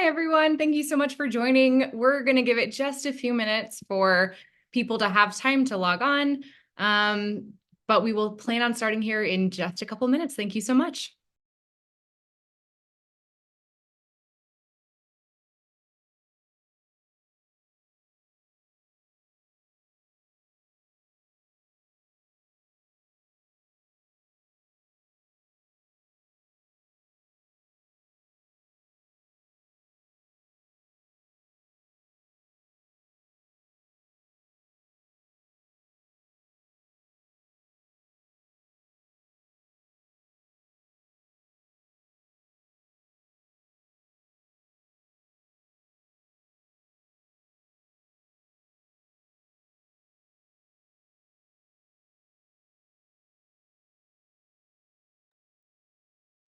everyone. Thank you so much for joining. We're going to give it just a few minutes for people to have time to log on. But we will plan on starting here in just a couple minutes. Thank you so much.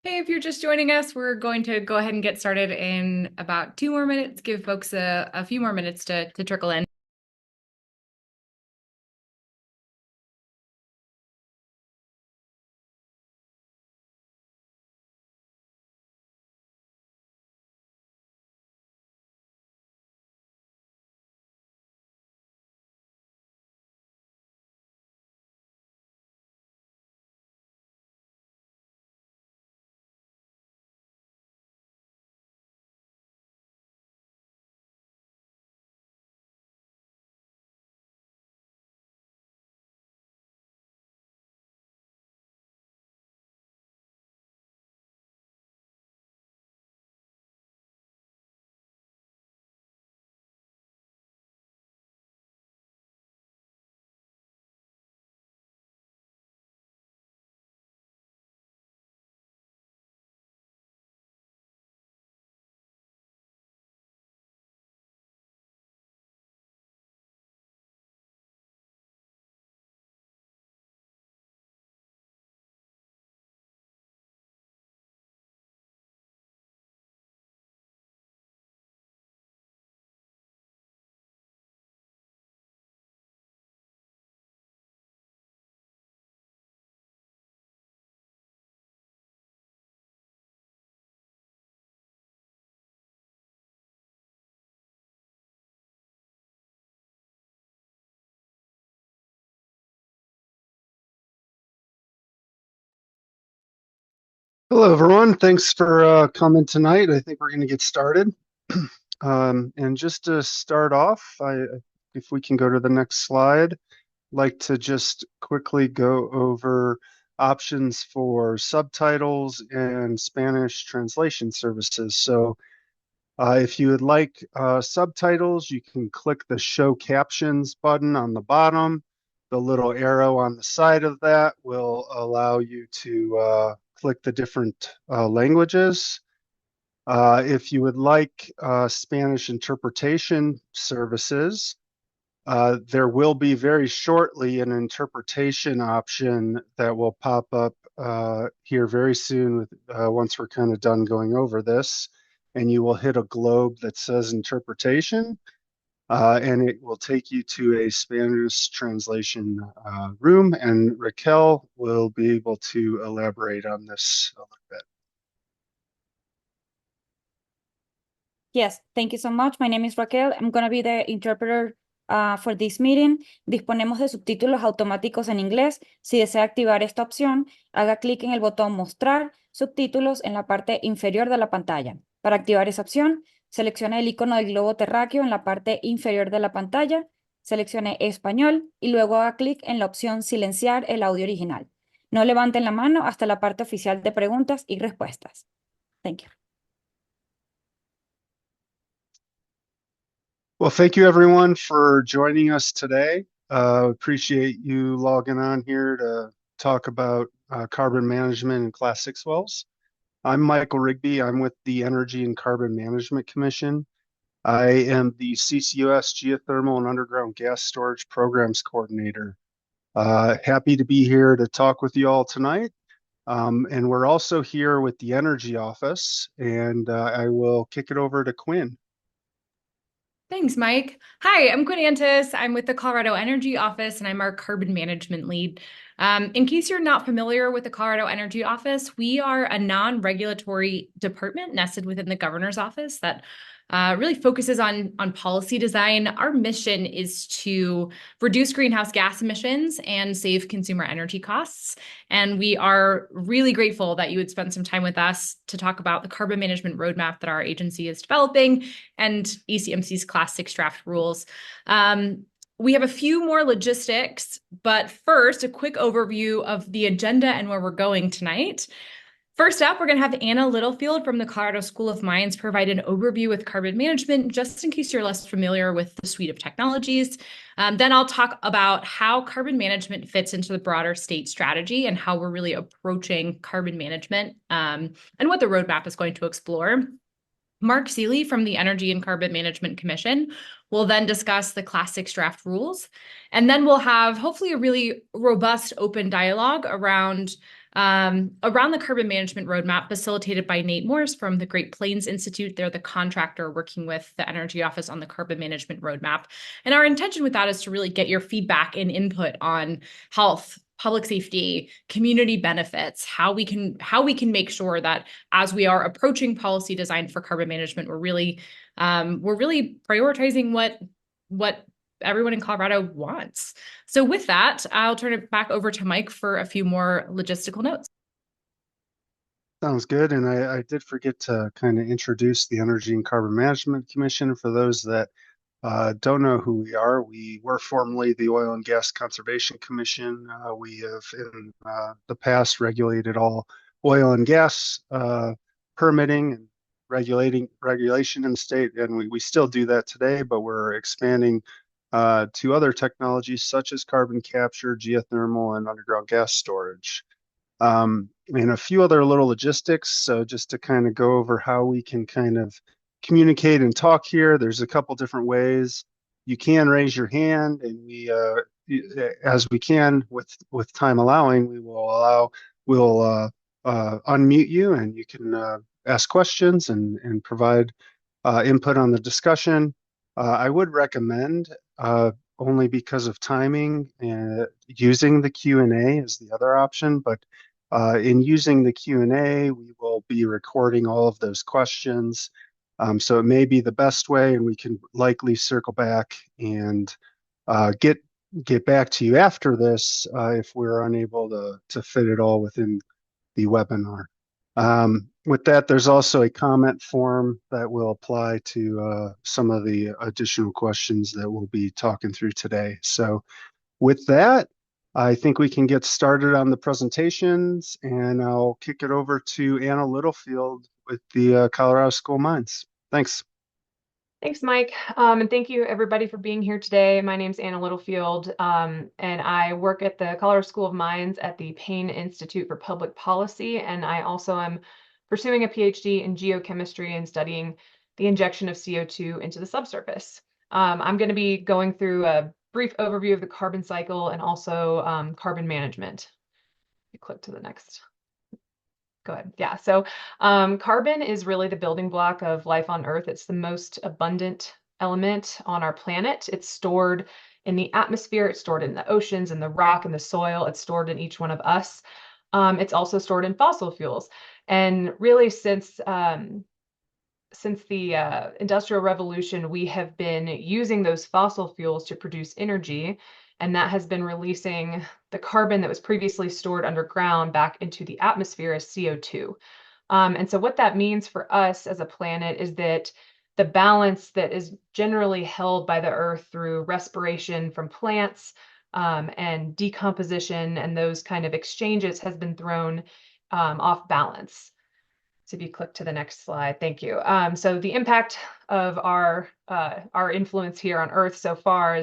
Hey, if you're just joining us, we're going to go ahead and get started in about 2 more minutes, give folks a few more minutes to trickle in. Hello, everyone. Thanks for coming tonight. I think we're going to get started. And just to start off, if we can go to the next slide, I'd like to just quickly go over options for subtitles and Spanish translation services. So if you would like subtitles, you can click the Show Captions button on the bottom. The little arrow on the side of that will allow you to click the different languages. If you would like Spanish interpretation services, there will be very shortly an interpretation option that will pop up here very soon once we're kind of done going over this. And you will hit a globe that says interpretation, and it will take you to a Spanish translation room, and Raquel will be able to elaborate on this a little bit. Yes, thank you so much. My name is Raquel. I'm going to be the interpreter for this meeting. Disponemos de subtítulos automáticos en inglés. Si desea activar esta opción, haga clic en el botón Mostrar subtítulos en la parte inferior de la pantalla. Para activar esa opción, seleccione el icono del globo terráqueo en la parte inferior de la pantalla, seleccione Español y luego haga clic en la opción Silenciar el audio original. No levanten la mano hasta la parte oficial de preguntas y respuestas. Thank you. Well, thank you everyone for joining us today. Appreciate you logging on here to talk about carbon management in Class 6 wells. I'm Michael Rigby. I'm with the Energy and Carbon Management Commission. I am the CCUS Geothermal and Underground Gas Storage Programs Coordinator. Happy to be here to talk with you all tonight. And we're also here with the Energy Office, and I will kick it over to Quinn. Thanks, Mike. Hi, I'm Quinn Antis. I'm with the Colorado Energy Office, and I'm our carbon management lead. In case you're not familiar with the Colorado Energy Office, we are a non-regulatory department nested within the governor's office that really focuses on policy design. Our mission is to reduce greenhouse gas emissions and save consumer energy costs. And we are really grateful that you would spend some time with us to talk about the carbon management roadmap that our agency is developing and ECMC's Class 6 draft rules. We have a few more logistics, but first, a quick overview of the agenda and where we're going tonight. First up, we're going to have Anna Littlefield from the Colorado School of Mines provide an overview with carbon management, just in case you're less familiar with the suite of technologies. Then I'll talk about how carbon management fits into the broader state strategy and how we're really approaching carbon management and what the roadmap is going to explore. Mark Seeley from the Energy and Carbon Management Commission will then discuss the Class 6 draft rules. And then we'll have hopefully a really robust open dialogue around the carbon management roadmap facilitated by Nate Morse from the Great Plains Institute. They're the contractor working with the Energy Office on the carbon management roadmap. And our intention with that is to really get your feedback and input on health, public safety, community benefits, how we can make sure that as we are approaching policy design for carbon management, we're really prioritizing what everyone in Colorado wants. So with that, I'll turn it back over to Mike for a few more logistical notes. Sounds good. And I did forget to kind of introduce the Energy and Carbon Management Commission. For those that don't know who we are, we were formerly the Oil and Gas Conservation Commission. We have in the past regulated all oil and gas permitting and regulation in the state, and we still do that today, but we're expanding to other technologies such as carbon capture, geothermal, and underground gas storage. And a few other little logistics. So just to kind of go over how we can kind of communicate and talk here, there's a couple different ways. You can raise your hand, and we, as we can, with time allowing, we'll unmute you, and you can ask questions and provide input on the discussion. I would recommend, only because of timing, using the Q&A is the other option, but in using the Q&A, we will be recording all of those questions. So it may be the best way, and we can likely circle back and get back to you after this if we're unable to fit it all within the webinar. With that, there's also a comment form that will apply to some of the additional questions that we'll be talking through today. So with that, I think we can get started on the presentations, and I'll kick it over to Anna Littlefield with the Colorado School of Mines. Thanks. Thanks, Mike. And thank you everybody for being here today. My name's Anna Littlefield, and I work at the Colorado School of Mines at the Payne Institute for Public Policy. And I also am pursuing a PhD in geochemistry and studying the injection of CO2 into the subsurface. I'm going to be going through a brief overview of the carbon cycle and also carbon management. You click to the next. Go ahead. Yeah. So carbon is really the building block of life on Earth. It's the most abundant element on our planet. It's stored in the atmosphere. It's stored in the oceans and the rock and the soil. It's stored in each one of us. It's also stored in fossil fuels. And really, since the Industrial Revolution, we have been using those fossil fuels to produce energy. And that has been releasing the carbon that was previously stored underground back into the atmosphere as CO2. And so what that means for us as a planet is that the balance that is generally held by the Earth through respiration from plants and decomposition and those kind of exchanges has been thrown off balance. So if you click to the next slide, thank you. So the impact of our influence here on Earth so far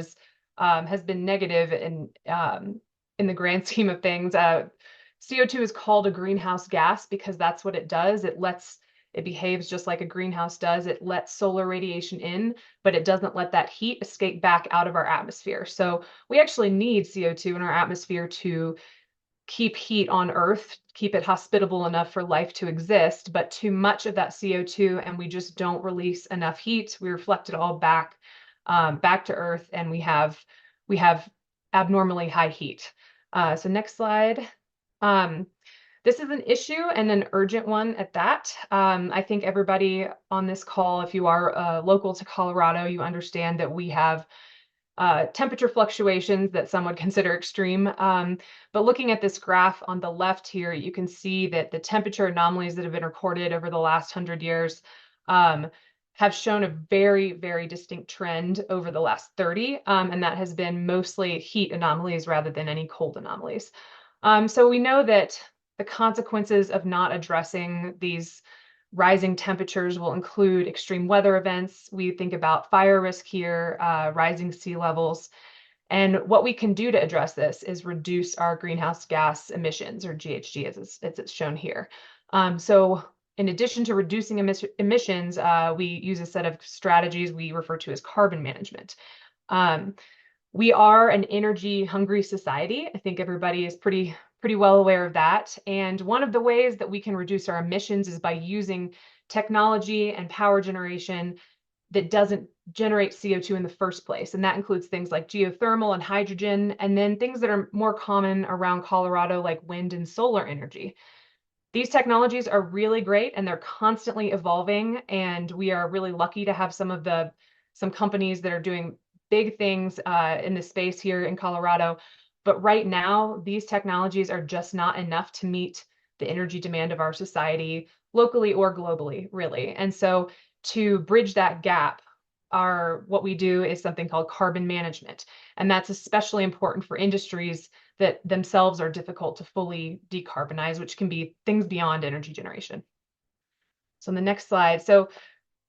has been negative in the grand scheme of things. CO2 is called a greenhouse gas because that's what it does. It behaves just like a greenhouse does. It lets solar radiation in, but it doesn't let that heat escape back out of our atmosphere. So we actually need CO2 in our atmosphere to keep heat on Earth, keep it hospitable enough for life to exist, but too much of that CO2 and we just don't release enough heat. We reflect it all back back to Earth, and we have abnormally high heat. So next slide. This is an issue and an urgent one at that. I think everybody on this call, if you are local to Colorado, you understand that we have temperature fluctuations that some would consider extreme. But looking at this graph on the left here, you can see that the temperature anomalies that have been recorded over the last 100 years have shown a very, very distinct trend over the last 30, and that has been mostly heat anomalies rather than any cold anomalies. So we know that the consequences of not addressing these rising temperatures will include extreme weather events. We think about fire risk here, rising sea levels. And what we can do to address this is reduce our greenhouse gas emissions, or GHG as it's shown here. So in addition to reducing emissions, we use a set of strategies we refer to as carbon management. We are an energy hungry society. I think everybody is pretty well aware of that. And one of the ways that we can reduce our emissions is by using technology and power generation that doesn't generate CO2 in the first place. And that includes things like geothermal and hydrogen, and then things that are more common around Colorado, like wind and solar energy. These technologies are really great and they're constantly evolving. And we are really lucky to have some companies that are doing big things in this space here in Colorado. But right now, these technologies are just not enough to meet the energy demand of our society, locally or globally, really. And so to bridge that gap, what we do is something called carbon management. And that's especially important for industries that themselves are difficult to fully decarbonize, which can be things beyond energy generation. So on the next slide. So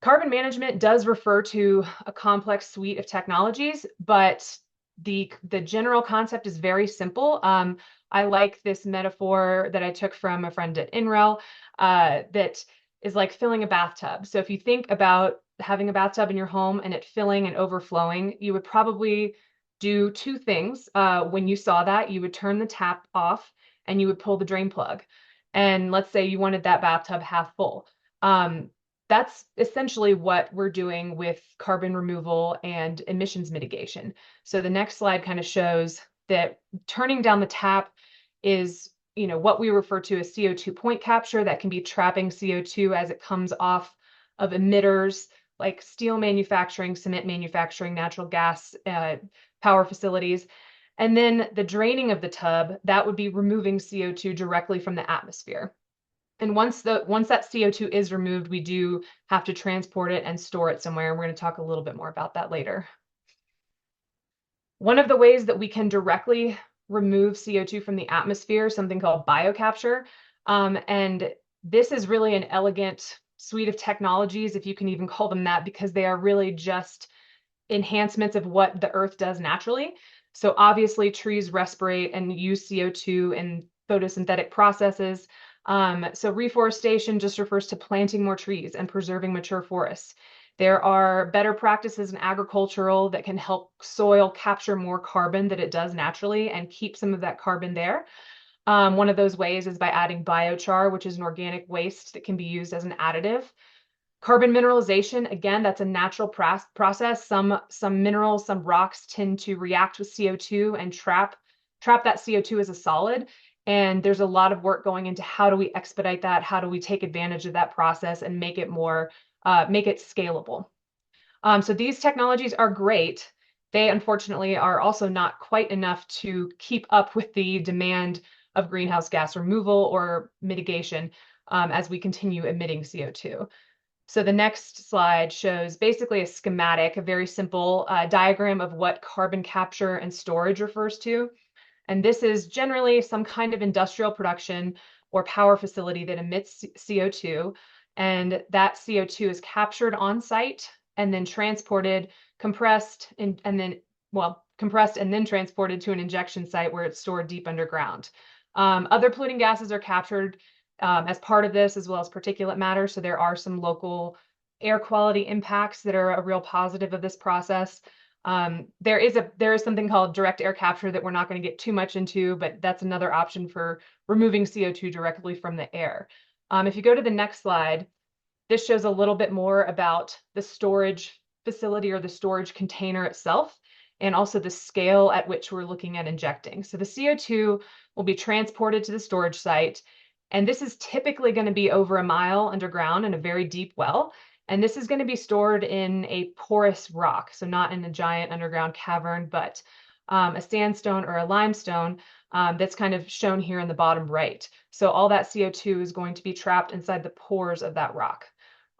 carbon management does refer to a complex suite of technologies, but the general concept is very simple. I like this metaphor that I took from a friend at INREL that is like filling a bathtub. So if you think about having a bathtub in your home and it filling and overflowing, you would probably do two things. When you saw that, you would turn the tap off and you would pull the drain plug. And let's say you wanted that bathtub half full. That's essentially what we're doing with carbon removal and emissions mitigation. So the next slide kind of shows that turning down the tap is, what we refer to as CO2 point capture. That can be trapping CO2 as it comes off of emitters like steel manufacturing, cement manufacturing, natural gas power facilities. And then the draining of the tub, that would be removing CO2 directly from the atmosphere. And once that CO2 is removed, we do have to transport it and store it somewhere. And we're going to talk a little bit more about that later. One of the ways that we can directly remove CO2 from the atmosphere is something called biocapture. And this is really an elegant suite of technologies, if you can even call them that, because they are really just enhancements of what the Earth does naturally. So obviously trees respirate and use CO2 in photosynthetic processes. So reforestation just refers to planting more trees and preserving mature forests. There are better practices in agricultural that can help soil capture more carbon that it does naturally and keep some of that carbon there. One of those ways is by adding biochar, which is an organic waste that can be used as an additive. Carbon mineralization, again, that's a natural process. Some minerals, some rocks tend to react with CO2 and trap that CO2 as a solid. And there's a lot of work going into how do we expedite that? How do we take advantage of that process and make it scalable? So these technologies are great. They unfortunately are also not quite enough to keep up with the demand of greenhouse gas removal or mitigation as we continue emitting CO2. So the next slide shows basically a schematic, a very simple diagram of what carbon capture and storage refers to. And this is generally some kind of industrial production or power facility that emits CO2. And that CO2 is captured on site and then transported, compressed, and then transported to an injection site where it's stored deep underground. Other polluting gases are captured as part of this, as well as particulate matter. So there are some local air quality impacts that are a real positive of this process. There is something called direct air capture that we're not going to get too much into, but that's another option for removing CO2 directly from the air. If you go to the next slide, this shows a little bit more about the storage facility or the storage container itself, and also the scale at which we're looking at injecting. So the CO2 will be transported to the storage site, and this is typically going to be over a mile underground in a very deep well. And this is going to be stored in a porous rock, so not in a giant underground cavern, but a sandstone or a limestone that's kind of shown here in the bottom right. So all that CO2 is going to be trapped inside the pores of that rock.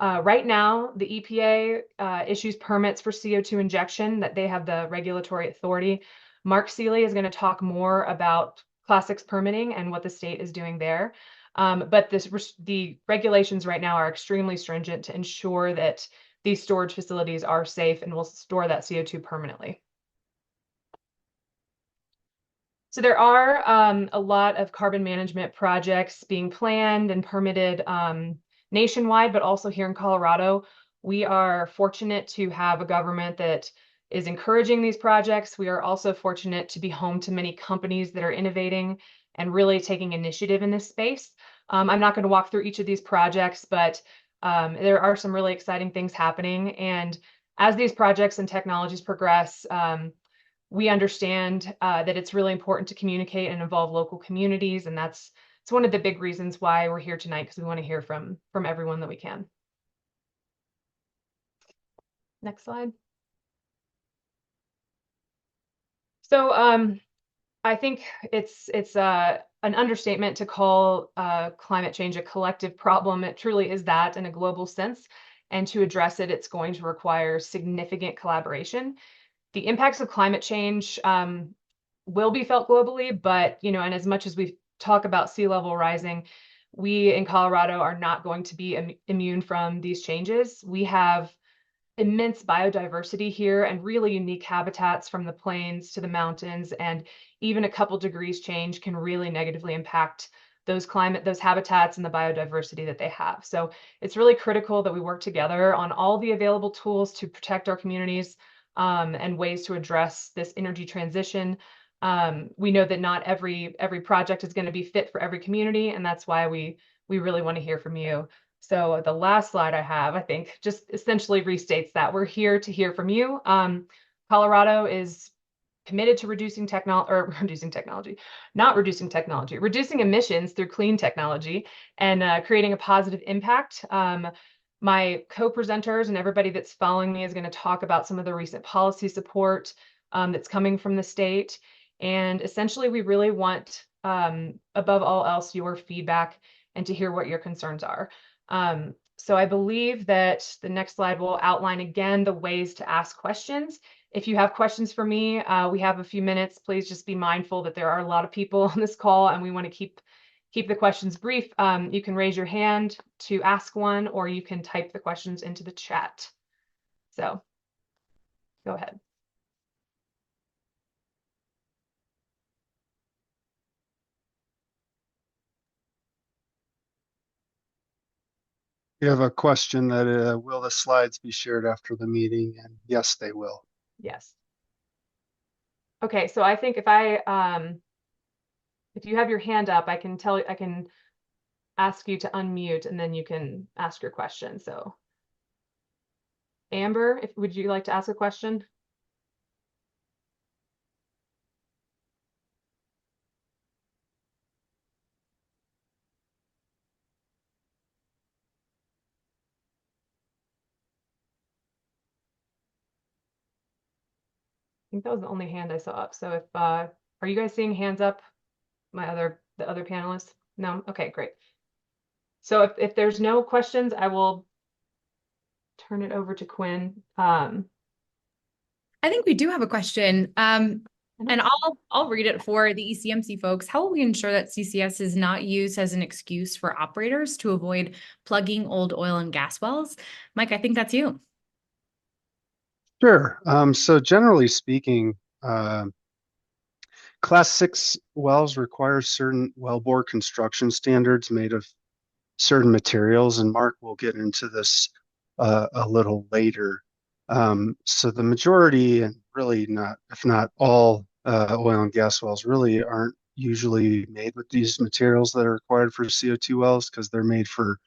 Right now, the EPA issues permits for CO2 injection, that they have the regulatory authority. Mark Seeley is going to talk more about Class 6 permitting and what the state is doing there. But the regulations right now are extremely stringent to ensure that these storage facilities are safe and will store that CO2 permanently. So there are a lot of carbon management projects being planned and permitted nationwide, but also here in Colorado. We are fortunate to have a government that is encouraging these projects. We are also fortunate to be home to many companies that are innovating and really taking initiative in this space. I'm not going to walk through each of these projects, but there are some really exciting things happening. And as these projects and technologies progress, we understand that it's really important to communicate and involve local communities, and it's one of the big reasons why we're here tonight, because we want to hear from everyone that we can. Next slide. So I think it's an understatement to call climate change a collective problem. It truly is that in a global sense, and to address it, it's going to require significant collaboration. The impacts of climate change will be felt globally, but, you know, and as much as we talk about sea level rising, we in Colorado are not going to be immune from these changes. We have immense biodiversity here and really unique habitats, from the plains to the mountains, and even a couple degrees change can really negatively impact those habitats and the biodiversity that they have. So it's really critical that we work together on all the available tools to protect our communities and ways to address this energy transition. We know that not every project is going to be fit for every community, and that's why we really want to hear from you. So the last slide I have, I think, just essentially restates that we're here to hear from you. Colorado is committed to reducing emissions through clean technology and creating a positive impact. My co-presenters and everybody that's following me is going to talk about some of the recent policy support that's coming from the state. And essentially, we really want, above all else, your feedback and to hear what your concerns are. So I believe that the next slide will outline again the ways to ask questions. If you have questions for me, we have a few minutes. Please just be mindful that there are a lot of people on this call, and we want to keep the questions brief. You can raise your hand to ask one, or you can type the questions into the chat. So go ahead. You have a question that will the slides be shared after the meeting? And yes, they will. Yes. Okay, so I think if you have your hand up, I can ask you to unmute, and then you can ask your question. So Amber, would you like to ask a question? I think that was the only hand I saw up. So if are you guys seeing hands up? The other panelists? No? Okay, great. So if there's no questions, I will turn it over to Quinn. I think we do have a question. And I'll read it for the ECMC folks. How will we ensure that CCS is not used as an excuse for operators to avoid plugging old oil and gas wells? Mike, I think that's you. Sure. So generally speaking, Class 6 wells require certain wellbore construction standards made of certain materials, and Mark will get into this a little later. So the majority, and really not, if not all, oil and gas wells really aren't usually made with these materials that are required for CO2 wells, because they're made for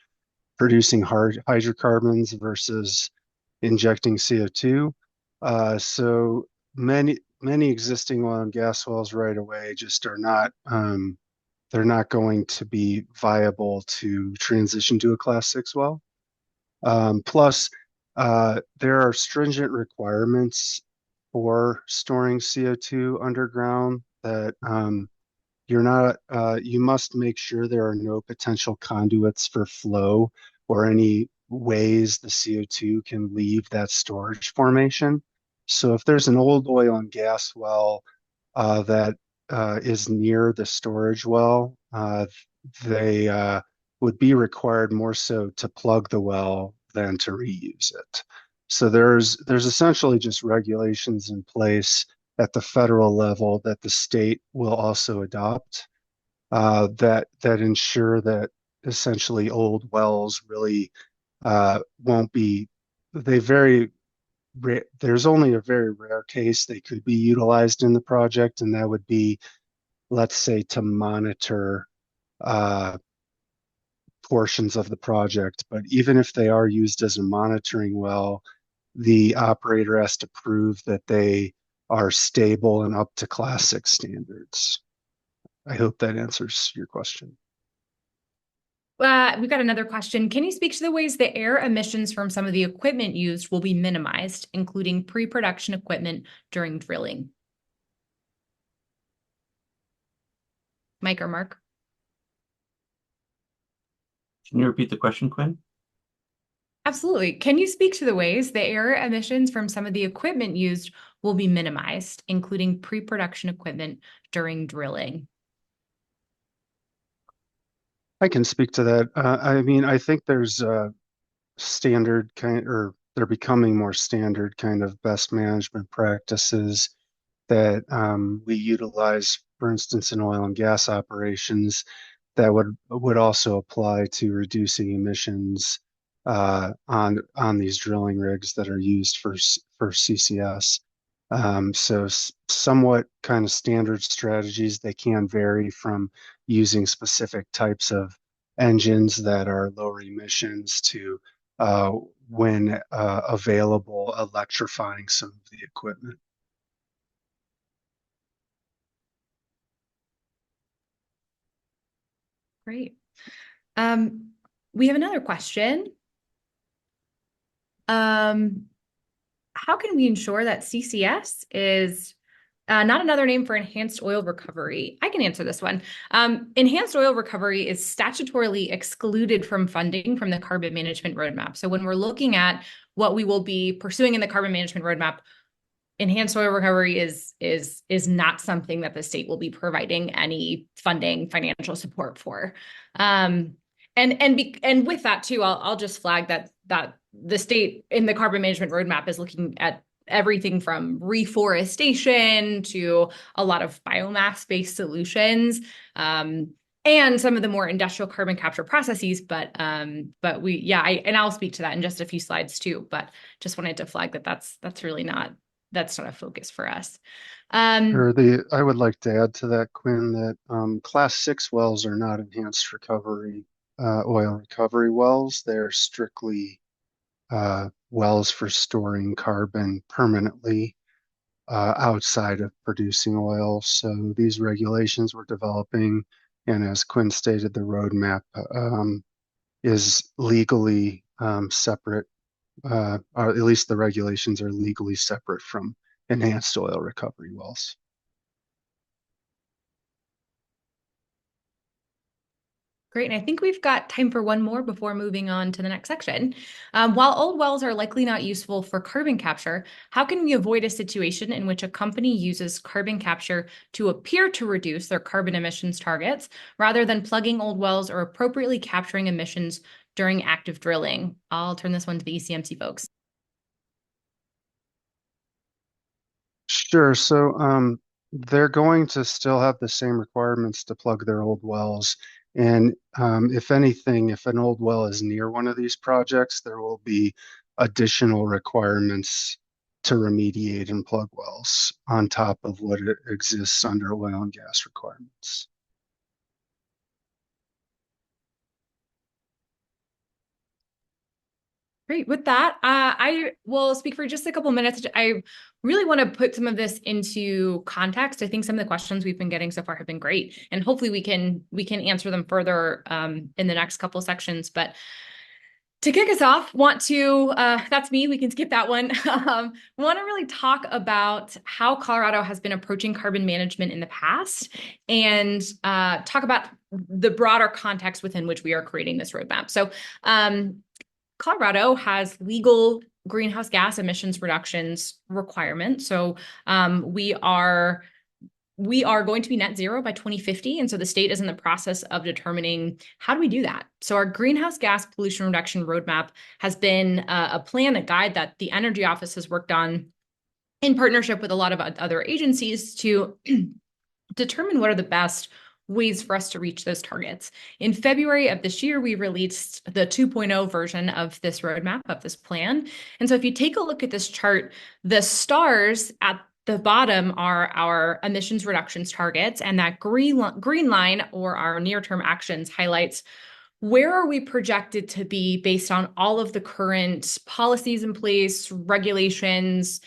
producing hydrocarbons versus injecting CO2. So many existing oil and gas wells right away just are not they're not going to be viable to transition to a Class 6 well. Plus, there are stringent requirements for storing CO2 underground that you must make sure there are no potential conduits for flow or any ways the CO2 can leave that storage formation. So if there's an old oil and gas well that is near the storage well, they would be required more so to plug the well than to reuse it. So there's essentially just regulations in place at the federal level that the state will also adopt that ensure that essentially old wells really won't be they very there's only a very rare case they could be utilized in the project, and that would be, let's say, to monitor uh, portions of the project. But even if they are used as a monitoring well, the operator has to prove that they are stable and up to Class 6 standards. I hope that answers your question. We've got another question. Can you speak to the ways the air emissions from some of the equipment used will be minimized, including pre-production equipment during drilling? Mike or Mark? Can you repeat the question, Quinn? Absolutely. Can you speak to the ways the air emissions from some of the equipment used will be minimized, including pre-production equipment during drilling? I can speak to that. I mean, I think there's standard kind, or they're becoming more standard kind of best management practices that we utilize, for instance, in oil and gas operations that would also apply to reducing emissions on these drilling rigs that are used for CCS. So somewhat kind of standard strategies. They can vary from using specific types of engines that are lower emissions to when available, electrifying some of the equipment. Great. We have another question. How can we ensure that CCS is not another name for enhanced oil recovery? I can answer this one. Enhanced oil recovery is statutorily excluded from funding from the carbon management roadmap. So when we're looking at what we will be pursuing in the carbon management roadmap, enhanced oil recovery is not something that the state will be providing any funding, financial support for. And with that too, I'll just flag that the state in the carbon management roadmap is looking at everything from reforestation to a lot of biomass-based solutions, and some of the more industrial carbon capture processes. But I'll speak to that in just a few slides too. But just wanted to flag that that's really not a focus for us. I would like to add to that, Quinn, that Class 6 wells are not enhanced recovery oil recovery wells. They're strictly wells for storing carbon permanently outside of producing oil. So these regulations we're developing, and as Quinn stated, the roadmap is legally separate, or at least the regulations are legally separate from enhanced oil recovery wells. Great. And I think we've got time for one more before moving on to the next section. While old wells are likely not useful for carbon capture, how can we avoid a situation in which a company uses carbon capture to appear to reduce their carbon emissions targets rather than plugging old wells or appropriately capturing emissions during active drilling? I'll turn this one to the ECMC folks. Sure. So they're going to still have the same requirements to plug their old wells. And if anything, if an old well is near one of these projects, there will be additional requirements to remediate and plug wells on top of what exists under oil and gas requirements. Great. With that, I will speak for just a couple minutes. I really want to put some of this into context. I think some of the questions we've been getting so far have been great, and hopefully we can answer them further in the next couple sections. But to kick us off, that's me, we can skip that one. Want to really talk about how Colorado has been approaching carbon management in the past and talk about the broader context within which we are creating this roadmap. So Colorado has legal greenhouse gas emissions reductions requirements. So we are going to be net zero by 2050. And so the state is in the process of determining how do we do that. So our greenhouse gas pollution reduction roadmap has been a plan, a guide that the Energy Office has worked on in partnership with a lot of other agencies to determine what are the best ways for us to reach those targets. In February of this year, we released the 2.0 version of this roadmap, of this plan. And so if you take a look at this chart, the stars at the bottom are our emissions reductions targets, and that green line, or our near-term actions, highlights where are we projected to be based on all of the current policies in place, regulations,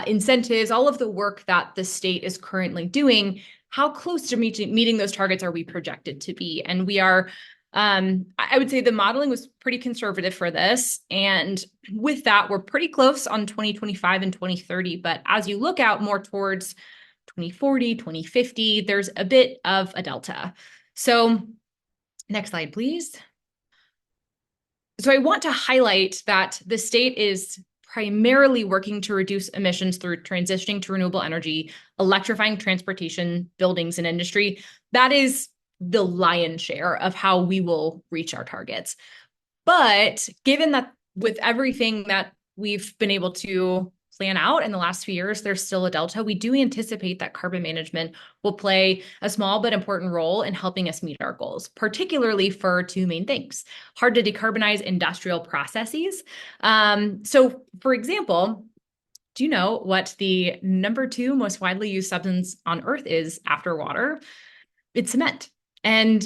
incentives, all of the work that the state is currently doing. How close to meeting those targets are we projected to be? And we are, I would say the modeling was pretty conservative for this. And with that, we're pretty close on 2025 and 2030. But as you look out more towards 2040, 2050, there's a bit of a delta. So next slide, please. So I want to highlight that the state is primarily working to reduce emissions through transitioning to renewable energy, electrifying transportation, buildings, and industry. That is the lion's share of how we will reach our targets. But given that with everything that we've been able to plan out in the last few years, there's still a delta. We do anticipate that carbon management will play a small but important role in helping us meet our goals, particularly for two main things: hard to decarbonize industrial processes. So for example, do you know what the number 2 most widely used substance on Earth is after water? It's cement. And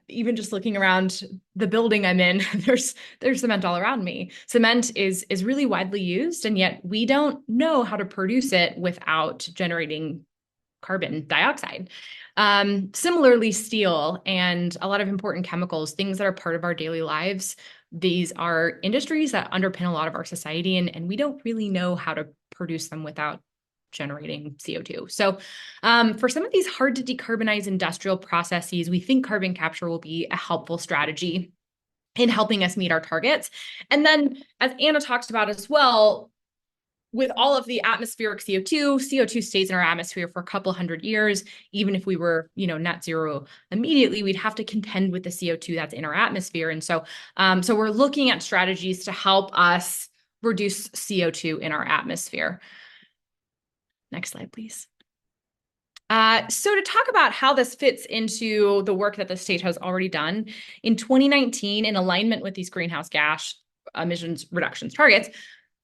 even just looking around the building I'm in, there's cement all around me. Cement is really widely used, and yet we don't know how to produce it without generating carbon dioxide. Similarly, steel and a lot of important chemicals, things that are part of our daily lives, these are industries that underpin a lot of our society, and we don't really know how to produce them without generating CO2. So for some of these hard to decarbonize industrial processes, we think carbon capture will be a helpful strategy in helping us meet our targets. And then, as Anna talked about as well, with all of the atmospheric CO2 stays in our atmosphere for a couple hundred years. Even if we were, net zero immediately, we'd have to contend with the CO2 that's in our atmosphere. And so we're looking at strategies to help us reduce CO2 in our atmosphere. Next slide, please. So to talk about how this fits into the work that the state has already done, in 2019, in alignment with these greenhouse gas emissions reductions targets,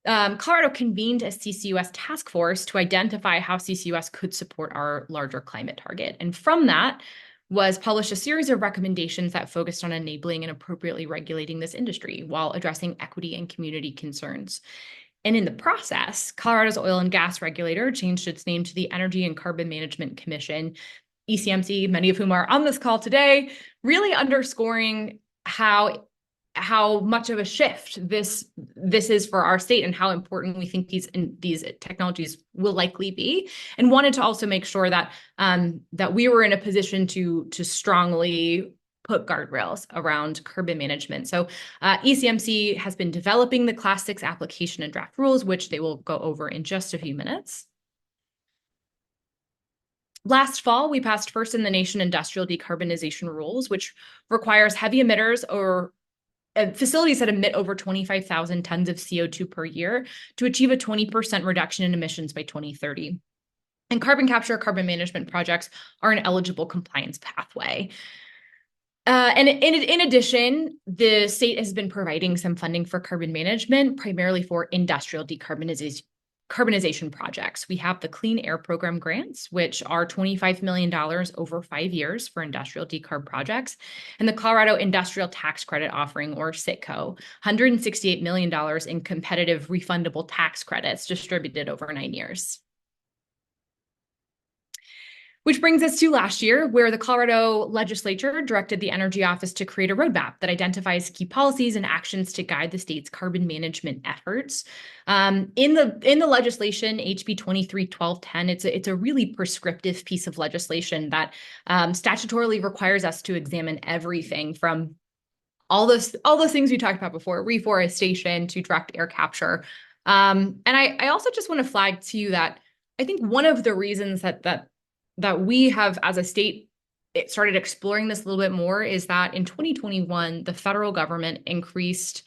Colorado convened a CCUS task force to identify how CCUS could support our larger climate target. And from that was published a series of recommendations that focused on enabling and appropriately regulating this industry while addressing equity and community concerns. And in the process, Colorado's oil and gas regulator changed its name to the Energy and Carbon Management Commission, ECMC, many of whom are on this call today, really underscoring how much of a shift this is for our state and how important we think these technologies will likely be, and wanted to also make sure that that we were in a position to strongly put guardrails around carbon management. So ECMC has been developing the Class 6 application and draft rules, which they will go over in just a few minutes. Last fall, we passed first in the nation industrial decarbonization rules, which requires heavy emitters or facilities that emit over 25,000 tons of CO2 per year to achieve a 20% reduction in emissions by 2030. And carbon capture, carbon management projects are an eligible compliance pathway. And in addition, the state has been providing some funding for carbon management, primarily for industrial decarbonization carbonization projects. We have the Clean Air Program grants, which are $25 million over 5 years for industrial decarb projects, and the Colorado Industrial Tax Credit Offering, or CITCO, $168 million in competitive refundable tax credits distributed over 9 years. Which brings us to last year, where the Colorado legislature directed the Energy Office to create a roadmap that identifies key policies and actions to guide the state's carbon management efforts. In the legislation, HB 23-1210, it's a really prescriptive piece of legislation that statutorily requires us to examine everything from all those things we talked about before, reforestation to direct air capture. And I also just want to flag to you that I think one of the reasons that we have, as a state, started exploring this a little bit more is that in 2021, the federal government increased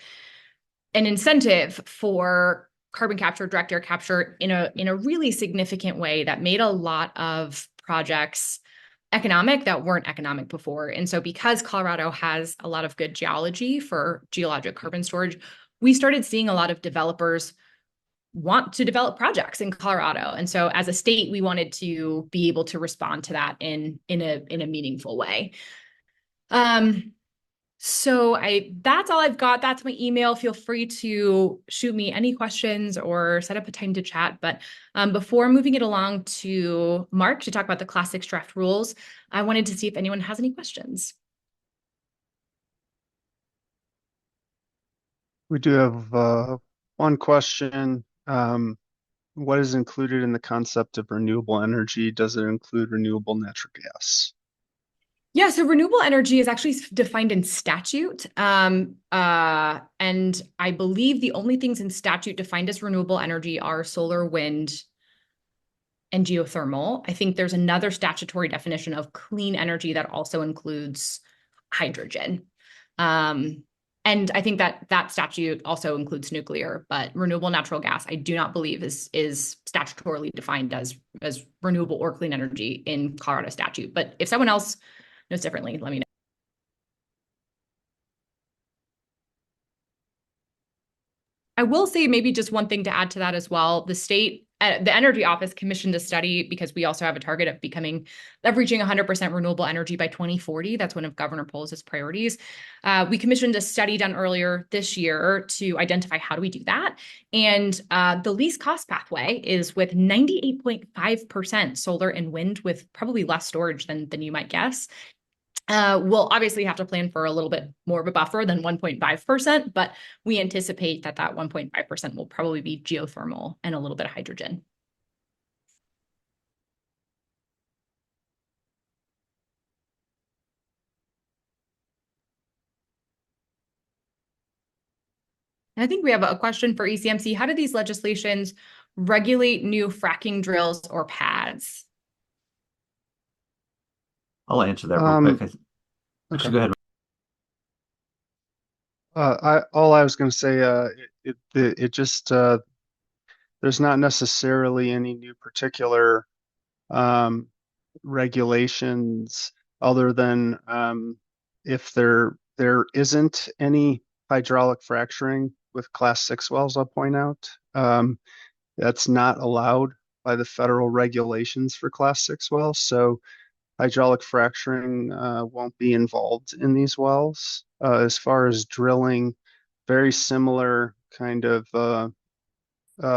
an incentive for carbon capture, direct air capture in a really significant way that made a lot of projects economic that weren't economic before. And so because Colorado has a lot of good geology for geologic carbon storage, we started seeing a lot of developers want to develop projects in Colorado. And so as a state, we wanted to be able to respond to that in a meaningful way. So that's all I've got. That's my email. Feel free to shoot me any questions or set up a time to chat. But before moving it along to Mark to talk about the Class 6 draft rules, I wanted to see if anyone has any questions. We do have one question. What is included in the concept of renewable energy? Does it include renewable natural gas? Yeah, so renewable energy is actually defined in statute. And I believe the only things in statute defined as renewable energy are solar, wind, and geothermal. I think there's another statutory definition of clean energy that also includes hydrogen. And I think that statute also includes nuclear, but renewable natural gas, I do not believe is statutorily defined as renewable or clean energy in Colorado statute. But if someone else knows differently, let me know. I will say maybe just one thing to add to that as well. The state, the Energy Office commissioned a study because we also have a target of reaching 100% renewable energy by 2040. That's one of Governor Poles' priorities. We commissioned a study done earlier this year to identify how do we do that. And the least cost pathway is with 98.5% solar and wind with probably less storage than you might guess. We'll obviously have to plan for a little bit more of a buffer than 1.5%, but we anticipate that 1.5% will probably be geothermal and a little bit of hydrogen. And I think we have a question for ECMC. How do these legislations regulate new fracking drills or pads? I'll answer that real quick. Okay. Actually, go ahead. All I was going to say, it just there's not necessarily any new particular regulations other than if there isn't any hydraulic fracturing with Class 6 wells, I'll point out. That's not allowed by the federal regulations for Class 6 wells. So hydraulic fracturing won't be involved in these wells. As far as drilling, very similar kind of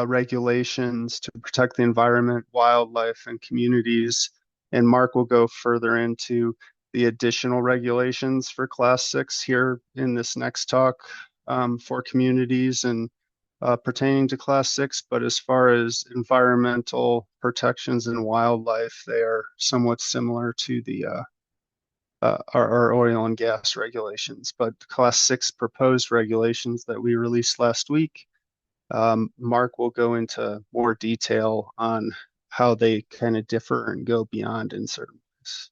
regulations to protect the environment, wildlife, and communities. And Mark will go further into the additional regulations for Class 6 here in this next talk for communities and pertaining to Class 6, but as far as environmental protections and wildlife, they are somewhat similar to the our oil and gas regulations. But Class 6 proposed regulations that we released last week, Mark will go into more detail on how they kind of differ and go beyond in certain ways.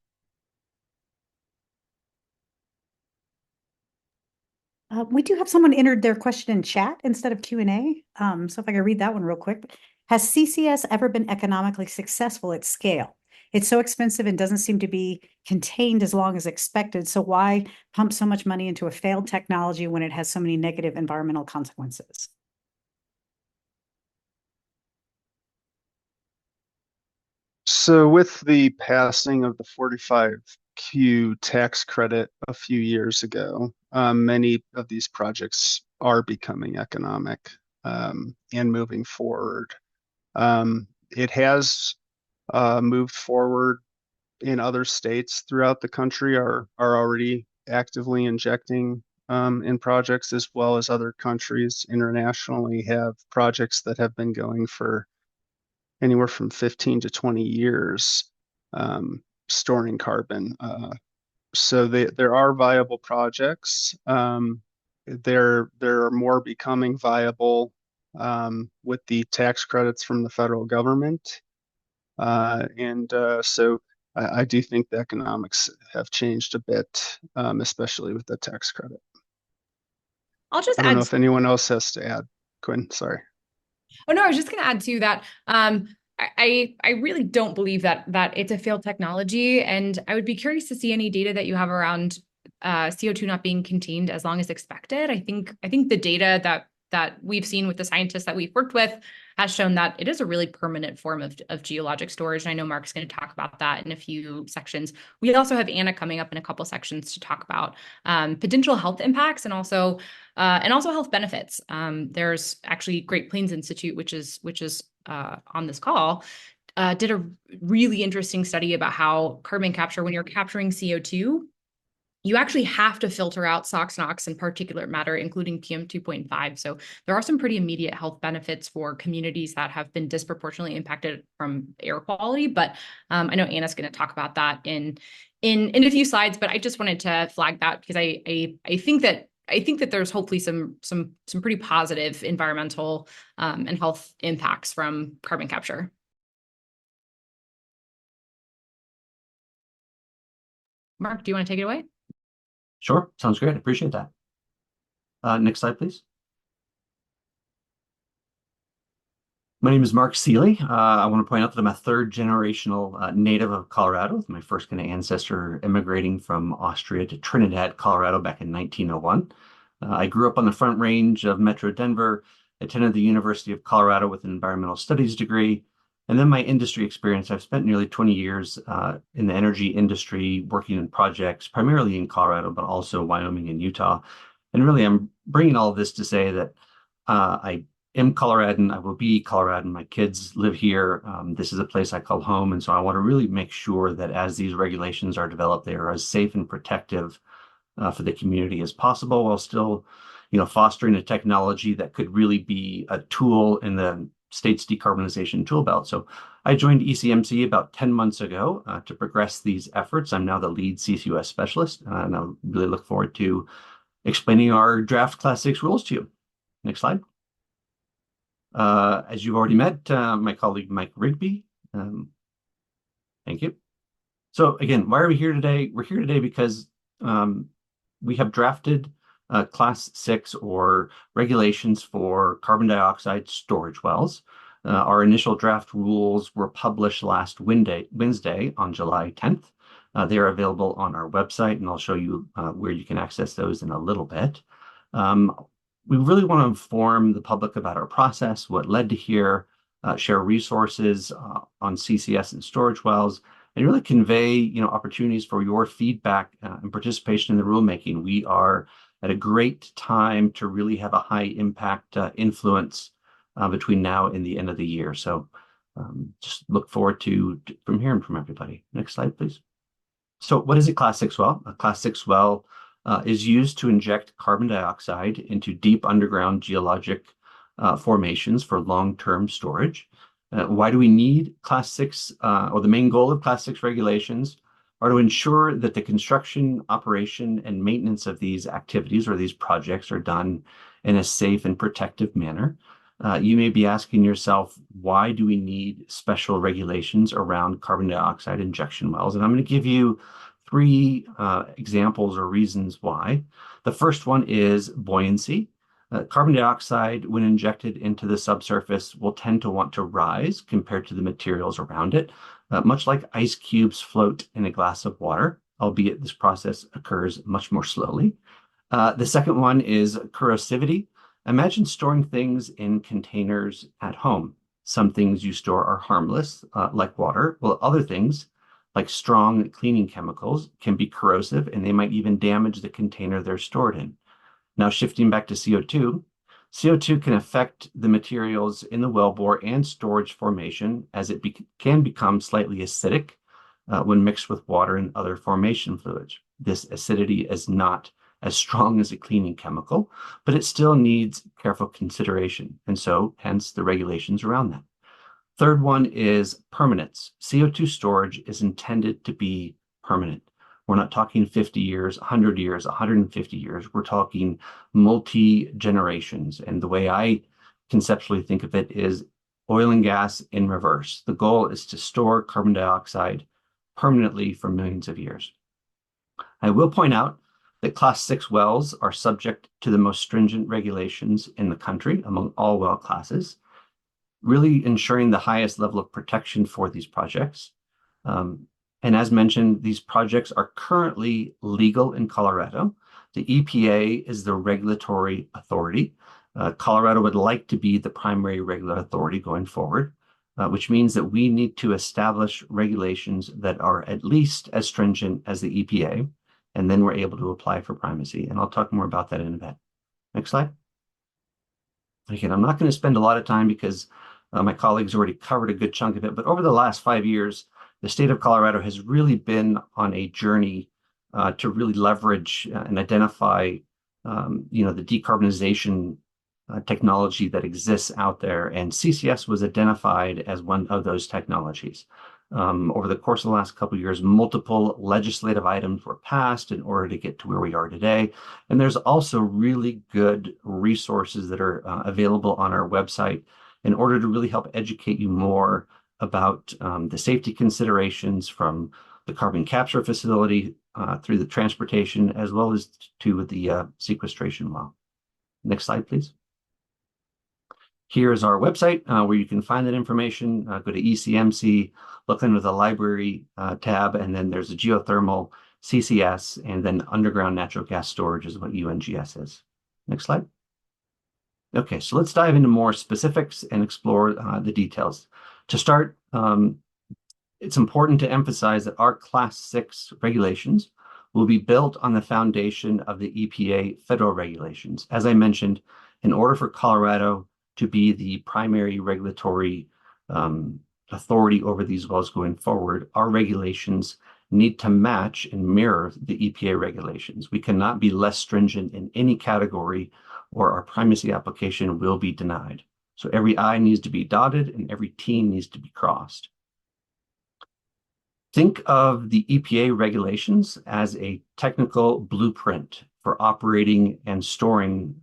We do have someone entered their question in chat instead of Q&A. So if I can read that one real quick. Has CCS ever been economically successful at scale? It's so expensive and doesn't seem to be contained as long as expected. So why pump so much money into a failed technology when it has so many negative environmental consequences? So with the passing of the 45Q tax credit a few years ago, many of these projects are becoming economic and moving forward. It has moved forward in other states throughout the country are already actively injecting in projects, as well as other countries internationally have projects that have been going for anywhere from 15 to 20 years, storing carbon. So there are viable projects. There are more becoming viable with the tax credits from the federal government. So I do think the economics have changed a bit, especially with the tax credit. I'll just I don't add know if anyone else has to add. Quinn, sorry. Oh no, I was just going to add to that. I really don't believe that it's a failed technology, and I would be curious to see any data that you have around CO2 not being contained as long as expected. I think the data that we've seen with the scientists that we've worked with has shown that it is a really permanent form of geologic storage. And I know Mark's going to talk about that in a few sections. We also have Anna coming up in a couple sections to talk about potential health impacts and also health benefits. There's actually Great Plains Institute, which is on this call, did a really interesting study about how carbon capture, when you're capturing CO2, you actually have to filter out SOx, NOx, and particulate matter, including PM 2.5. So there are some pretty immediate health benefits for communities that have been disproportionately impacted from air quality. But I know Anna's going to talk about that in a few slides. But I just wanted to flag that because I think that there's hopefully some pretty positive environmental and health impacts from carbon capture. Mark, do you want to take it away? Sure, sounds great. I appreciate that. Next slide, please. My name is Mark Seeley. I want to point out that I'm a third generational native of Colorado, with my first kind of ancestor immigrating from Austria to Trinidad, Colorado back in 1901. I grew up on the Front Range of Metro Denver, attended the University of Colorado with an environmental studies degree, and then my industry experience. I've spent nearly 20 years in the energy industry, working in projects, primarily in Colorado, but also Wyoming and Utah. And really, I'm bringing all of this to say that I am Coloradan. I will be Coloradan. My kids live here. This is a place I call home. And so I want to really make sure that as these regulations are developed, they are as safe and protective for the community as possible, while still, fostering a technology that could really be a tool in the state's decarbonization tool belt. So I joined ECMC about 10 months ago to progress these efforts. I'm now the lead CCUS specialist, and I really look forward to explaining our draft Class 6 rules to you. Next slide. As you've already met, my colleague Mike Rigby. Thank you. So again, why are we here today? We're here today because we have drafted Class 6 or regulations for carbon dioxide storage wells. Our initial draft rules were published last Wednesday on July 10th. They are available on our website, and I'll show you where you can access those in a little bit. We really want to inform the public about our process, what led to here, share resources on CCS and storage wells, and really convey, opportunities for your feedback and participation in the rulemaking. We are at a great time to really have a high impact influence between now and the end of the year. So just look forward to from hearing from everybody. Next slide, please. So what is a Class 6 well? A Class 6 well is used to inject carbon dioxide into deep underground geologic formations for long-term storage. Why do we need Class 6, or the main goal of Class 6 regulations are to ensure that the construction, operation, and maintenance of these activities or these projects are done in a safe and protective manner. You may be asking yourself, why do we need special regulations around carbon dioxide injection wells? And I'm going to give you 3 examples or reasons why. The first one is buoyancy. Carbon dioxide, when injected into the subsurface, will tend to want to rise compared to the materials around it, much like ice cubes float in a glass of water, albeit this process occurs much more slowly. The second one is corrosivity. Imagine storing things in containers at home. some things you store are harmless, like water, while other things, like strong cleaning chemicals, can be corrosive and they might even damage the container they're stored in. Now, shifting back to CO2, CO2 can affect the materials in the wellbore and storage formation as it can become slightly acidic when mixed with water and other formation fluids. This acidity is not as strong as a cleaning chemical, but it still needs careful consideration, and so hence the regulations around that. Third one is permanence. CO2 storage is intended to be permanent. We're not talking 50 years, 100 years, 150 years. We're talking multi-generations. And the way I conceptually think of it is oil and gas in reverse. The goal is to store carbon dioxide permanently for millions of years. I will point out that Class 6 wells are subject to the most stringent regulations in the country among all well classes, really ensuring the highest level of protection for these projects. And as mentioned, these projects are currently legal in Colorado. The EPA is the regulatory authority. Colorado would like to be the primary regulatory authority going forward, which means that we need to establish regulations that are at least as stringent as the EPA, and then we're able to apply for primacy. And I'll talk more about that in a bit. Next slide. Again, I'm not going to spend a lot of time because my colleagues already covered a good chunk of it, but over the last 5 years, the state of Colorado has really been on a journey to really leverage and identify, the decarbonization technology that exists out there, and CCS was identified as one of those technologies. Over the course of the last couple of years, multiple legislative items were passed in order to get to where we are today. And there's also really good resources that are available on our website in order to really help educate you more about the safety considerations from the carbon capture facility through the transportation, as well as to the sequestration well. Next slide, please. Here is our website where you can find that information. Go to ECMC, look under the library tab, and then there's a geothermal, CCS, and then underground natural gas storage is what UNGS is. Next slide. Okay, so let's dive into more specifics and explore the details. To start, it's important to emphasize that our Class 6 regulations will be built on the foundation of the EPA federal regulations. As I mentioned, in order for Colorado to be the primary regulatory authority over these wells going forward, our regulations need to match and mirror the EPA regulations. We cannot be less stringent in any category or our primacy application will be denied. So every I needs to be dotted and every T needs to be crossed. Think of the EPA regulations as a technical blueprint for operating and storage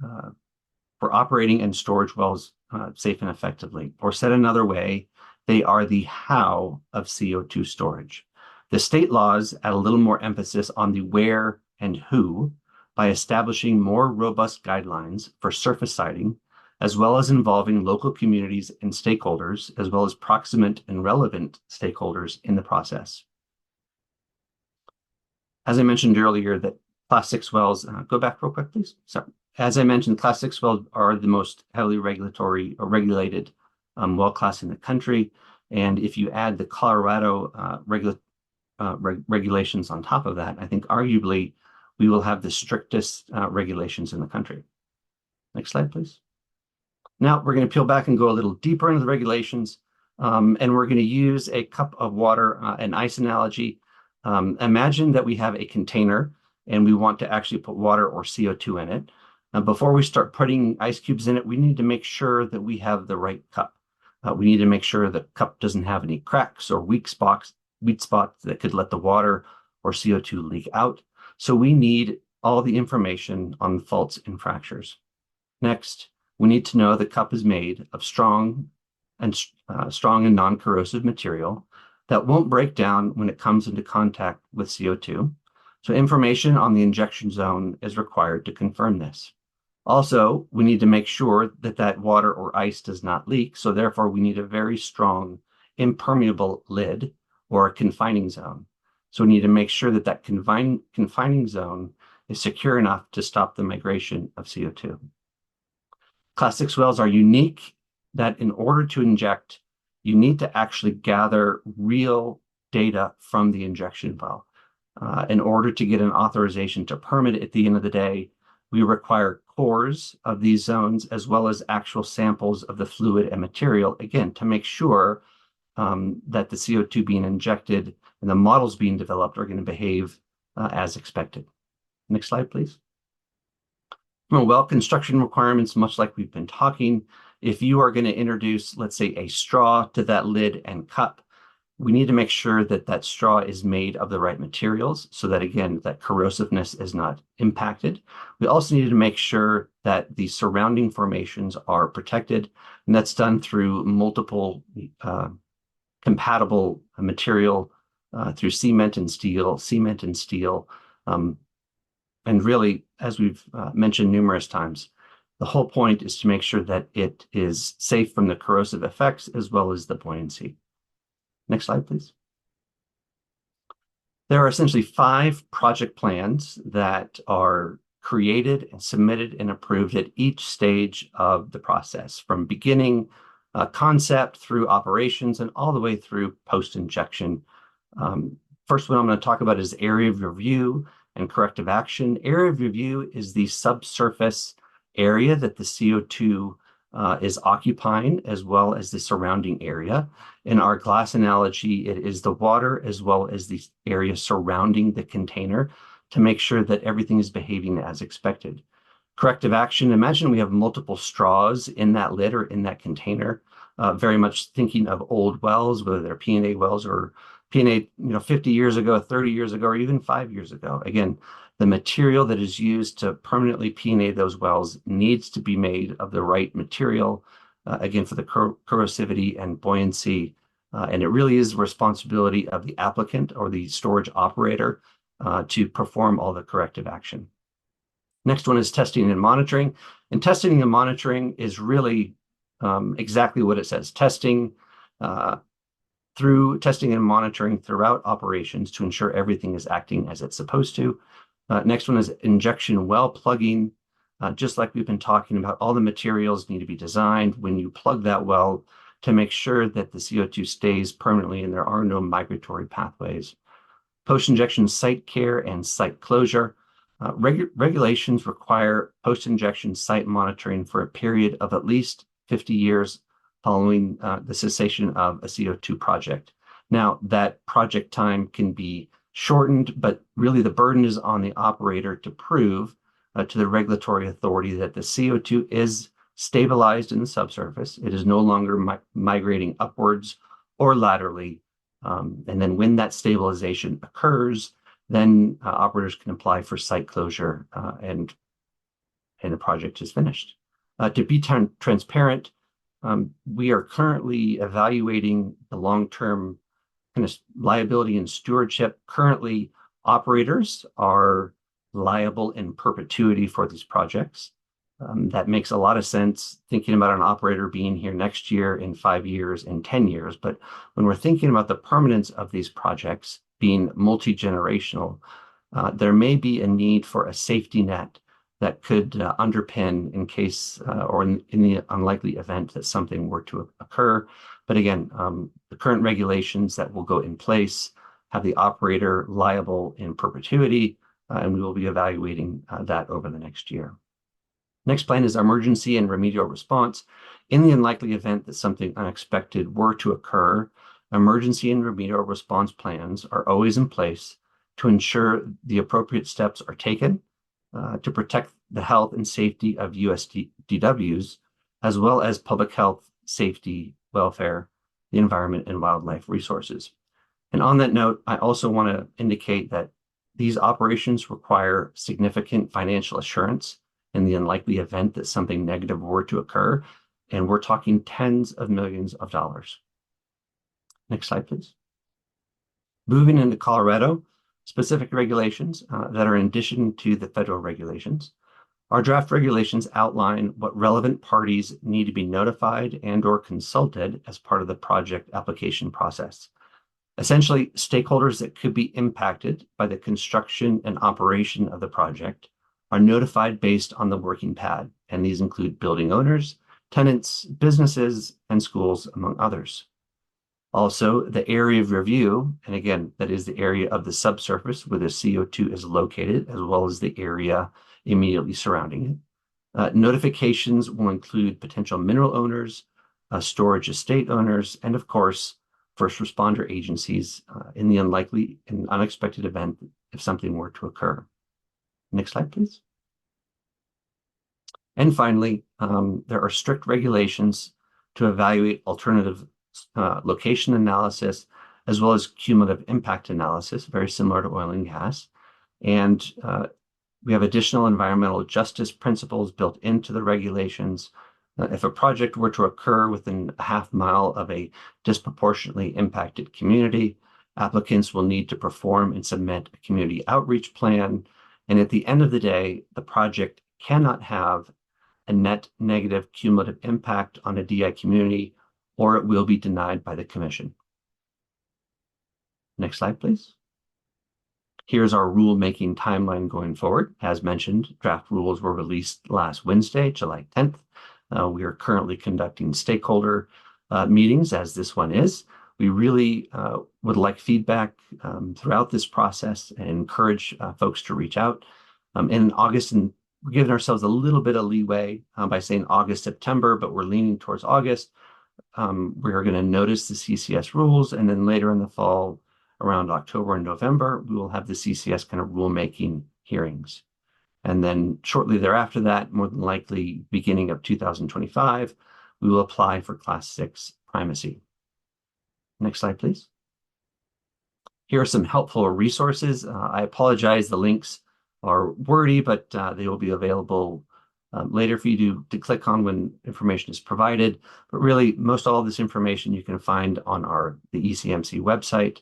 wells safe and effectively. Or said another way, they are the how of CO2 storage. The state laws add a little more emphasis on the where and who by establishing more robust guidelines for surface siting, as well as involving local communities and stakeholders, as well as proximate and relevant stakeholders in the process. As I mentioned earlier, that Class 6 wells, go back real quick, please. Sorry. As I mentioned, Class 6 wells are the most heavily regulated well class in the country. And if you add the Colorado regulations on top of that, I think arguably we will have the strictest regulations in the country. Next slide, please. Now we're going to peel back and go a little deeper into the regulations, and we're going to use a cup of water and ice analogy. Imagine that we have a container and we want to actually put water or CO2 in it. Before we start putting ice cubes in it, we need to make sure that we have the right cup. We need to make sure the cup doesn't have any cracks or weak spots that could let the water or CO2 leak out. So we need all the information on faults and fractures. Next, we need to know the cup is made of strong and non-corrosive material that won't break down when it comes into contact with CO2. So information on the injection zone is required to confirm this. Also, we need to make sure that that water or ice does not leak. So therefore, we need a very strong impermeable lid or a confining zone. So we need to make sure that that confining zone is secure enough to stop the migration of CO2. Class 6 wells are unique that in order to inject, you need to actually gather real data from the injection well. In order to get an authorization to permit at the end of the day, we require cores of these zones as well as actual samples of the fluid and material, again, to make sure that the CO2 being injected and the models being developed are going to behave as expected. Next slide, please. Well, construction requirements, much like we've been talking, if you are going to introduce, let's say, a straw to that lid and cup, we need to make sure that that straw is made of the right materials so that, again, that corrosiveness is not impacted. We also need to make sure that the surrounding formations are protected, and that's done through multiple compatible material through cement and steel. And really, as we've mentioned numerous times, the whole point is to make sure that it is safe from the corrosive effects as well as the buoyancy. Next slide, please. There are essentially 5 project plans that are created and submitted and approved at each stage of the process, from beginning concept through operations and all the way through post-injection. First one I'm going to talk about is area of review and corrective action. Area of review is the subsurface area that the CO2 is occupying, as well as the surrounding area. In our glass analogy, it is the water as well as the area surrounding the container to make sure that everything is behaving as expected. Corrective action, imagine we have multiple straws in that lid or in that container, very much thinking of old wells, whether they're P&A wells or P&A 50 years ago, 30 years ago, or even 5 years ago. Again, the material that is used to permanently P&A those wells needs to be made of the right material, again, for the corrosivity and buoyancy. And it really is the responsibility of the applicant or the storage operator to perform all the corrective action. Next one is testing and monitoring. And testing and monitoring is really exactly what it says. Testing and monitoring throughout operations to ensure everything is acting as it's supposed to. Next one is injection well plugging. Just like we've been talking about, all the materials need to be designed when you plug that well to make sure that the CO2 stays permanently and there are no migratory pathways. Post-injection site care and site closure. Regulations require post-injection site monitoring for a period of at least 50 years following the cessation of a CO2 project. Now, that project time can be shortened, but really the burden is on the operator to prove to the regulatory authority that the CO2 is stabilized in the subsurface. It is no longer migrating upwards or laterally. And then when that stabilization occurs, then operators can apply for site closure and the project is finished. To be transparent, we are currently evaluating the long-term kind of liability and stewardship. Currently, operators are liable in perpetuity for these projects. That makes a lot of sense thinking about an operator being here next year, in 5 years, in 10 years. But when we're thinking about the permanence of these projects being multi-generational, there may be a need for a safety net that could underpin in case or in the unlikely event that something were to occur. But again, the current regulations that will go in place have the operator liable in perpetuity, and we will be evaluating that over the next year. Next plan is emergency and remedial response. In the unlikely event that something unexpected were to occur, emergency and remedial response plans are always in place to ensure the appropriate steps are taken to protect the health and safety of USDWs, as well as public health, safety, welfare, the environment, and wildlife resources. And on that note, I also want to indicate that these operations require significant financial assurance in the unlikely event that something negative were to occur, and we're talking tens of millions of dollars. Next slide, please. Moving into Colorado, specific regulations that are in addition to the federal regulations. Our draft regulations outline what relevant parties need to be notified and or consulted as part of the project application process. Essentially, stakeholders that could be impacted by the construction and operation of the project are notified based on the working pad, and these include building owners, tenants, businesses, and schools, among others. Also, the area of review, and again, that is the area of the subsurface where the CO2 is located, as well as the area immediately surrounding it. Notifications will include potential mineral owners, storage estate owners, and of course, first responder agencies in the unlikely and unexpected event if something were to occur. Next slide, please. And finally, there are strict regulations to evaluate alternative location analysis, as well as cumulative impact analysis, very similar to oil and gas. And we have additional environmental justice principles built into the regulations. If a project were to occur within a half mile of a disproportionately impacted community, applicants will need to perform and submit a community outreach plan. And at the end of the day, the project cannot have a net negative cumulative impact on a DI community, or it will be denied by the commission. Next slide, please. Here's our rulemaking timeline going forward. As mentioned, draft rules were released last Wednesday, July 10th. We are currently conducting stakeholder meetings, as this one is. We really would like feedback throughout this process and encourage folks to reach out. In August, and we're giving ourselves a little bit of leeway by saying August, September, but we're leaning towards August. We're going to notice the CCS rules, and then later in the fall, around October and November, we will have the CCS kind of rulemaking hearings. And then shortly thereafter that, more than likely beginning of 2025, we will apply for Class 6 primacy. Next slide, please. Here are some helpful resources. I apologize, the links are wordy, but they will be available later for you to click on when information is provided. But really, most all of this information you can find on the ECMC website.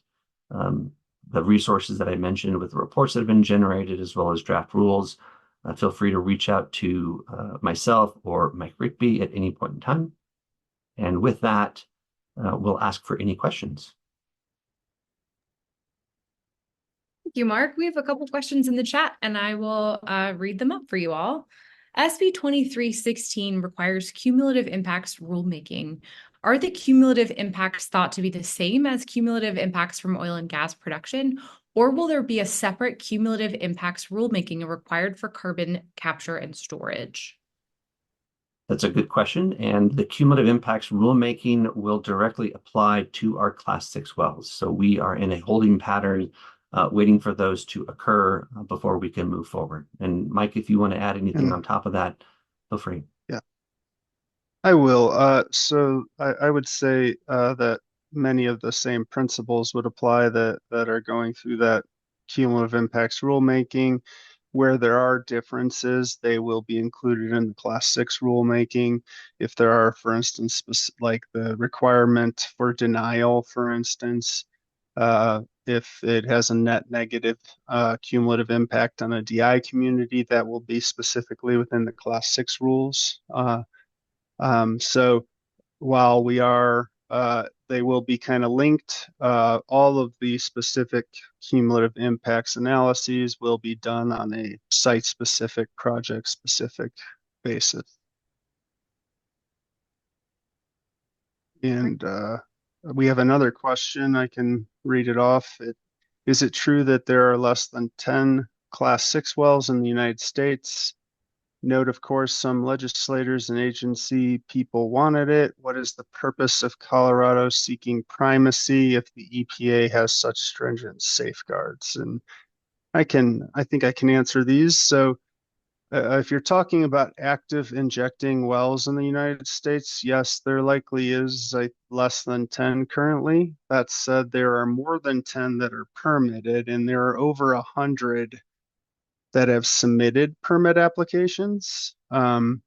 The resources that I mentioned with the reports that have been generated, as well as draft rules. Feel free to reach out to myself or Mike Rigby at any point in time. And with that, we'll ask for any questions. Thank you, Mark. We have a couple questions in the chat, and I will read them up for you all. SB 2316 requires cumulative impacts rulemaking. Are the cumulative impacts thought to be the same as cumulative impacts from oil and gas production, or will there be a separate cumulative impacts rulemaking required for carbon capture and storage? That's a good question. And the cumulative impacts rulemaking will directly apply to our Class 6 wells. So we are in a holding pattern waiting for those to occur before we can move forward. And Mike, if you want to add anything on top of that, feel free. Yeah, I will. So I would say that many of the same principles would apply that are going through that cumulative impacts rulemaking. Where there are differences, they will be included in the Class 6 rulemaking. If there are, for instance, like the requirement for denial, for instance, if it has a net negative cumulative impact on a DI community, that will be specifically within the Class 6 rules. So while we are, they will be kind of linked. All of the specific cumulative impacts analyses will be done on a site-specific, project-specific basis. And we have another question. I can read it off. Is it true that there are less than 10 Class 6 wells in the United States? Note, of course, some legislators and agency people wanted it. What is the purpose of Colorado seeking primacy if the EPA has such stringent safeguards? And I think I can answer these. So if you're talking about active injecting wells in the United States, yes, there likely is less than 10 currently. That said, there are more than 10 that are permitted, and there are over 100 that have submitted permit applications. And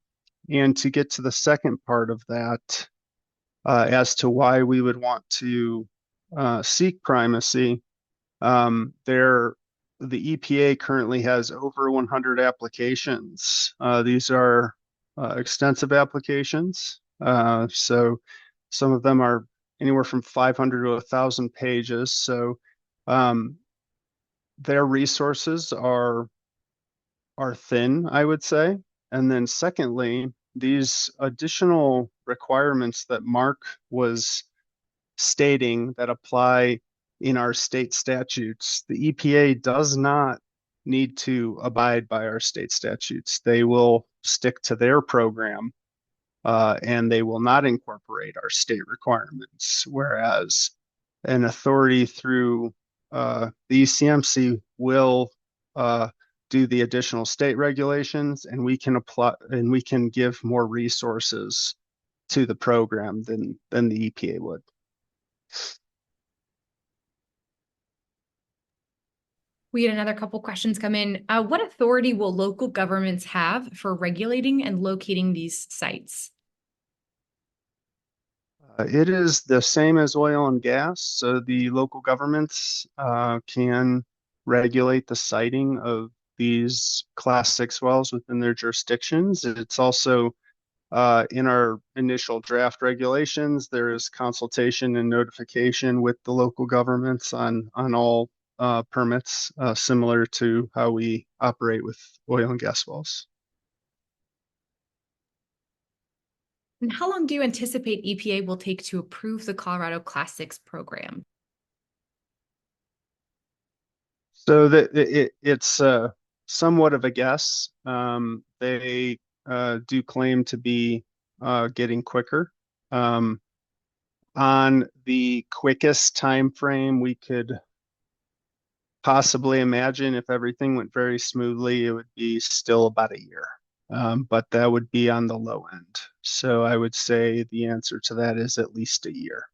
to get to the second part of that, as to why we would want to seek primacy, the EPA currently has over 100 applications. These are extensive applications. So some of them are anywhere from 500 to 1,000 pages. So their resources are thin, I would say. And then secondly, these additional requirements that Mark was stating that apply in our state statutes, the EPA does not need to abide by our state statutes. They will stick to their program, and they will not incorporate our state requirements, whereas an authority through the ECMC will do the additional state regulations, and we can apply and we can give more resources to the program than the EPA would. We had another couple questions come in. What authority will local governments have for regulating and locating these sites? It is the same as oil and gas. So the local governments can regulate the siting of these Class 6 wells within their jurisdictions. It's also in our initial draft regulations, there is consultation and notification with the local governments on all permits, similar to how we operate with oil and gas wells. And how long do you anticipate EPA will take to approve the Colorado Class 6 program? So it's somewhat of a guess. They do claim to be getting quicker. On the quickest time frame we could possibly imagine, if everything went very smoothly, it would be still about a year. But that would be on the low end. So I would say the answer to that is at least a year.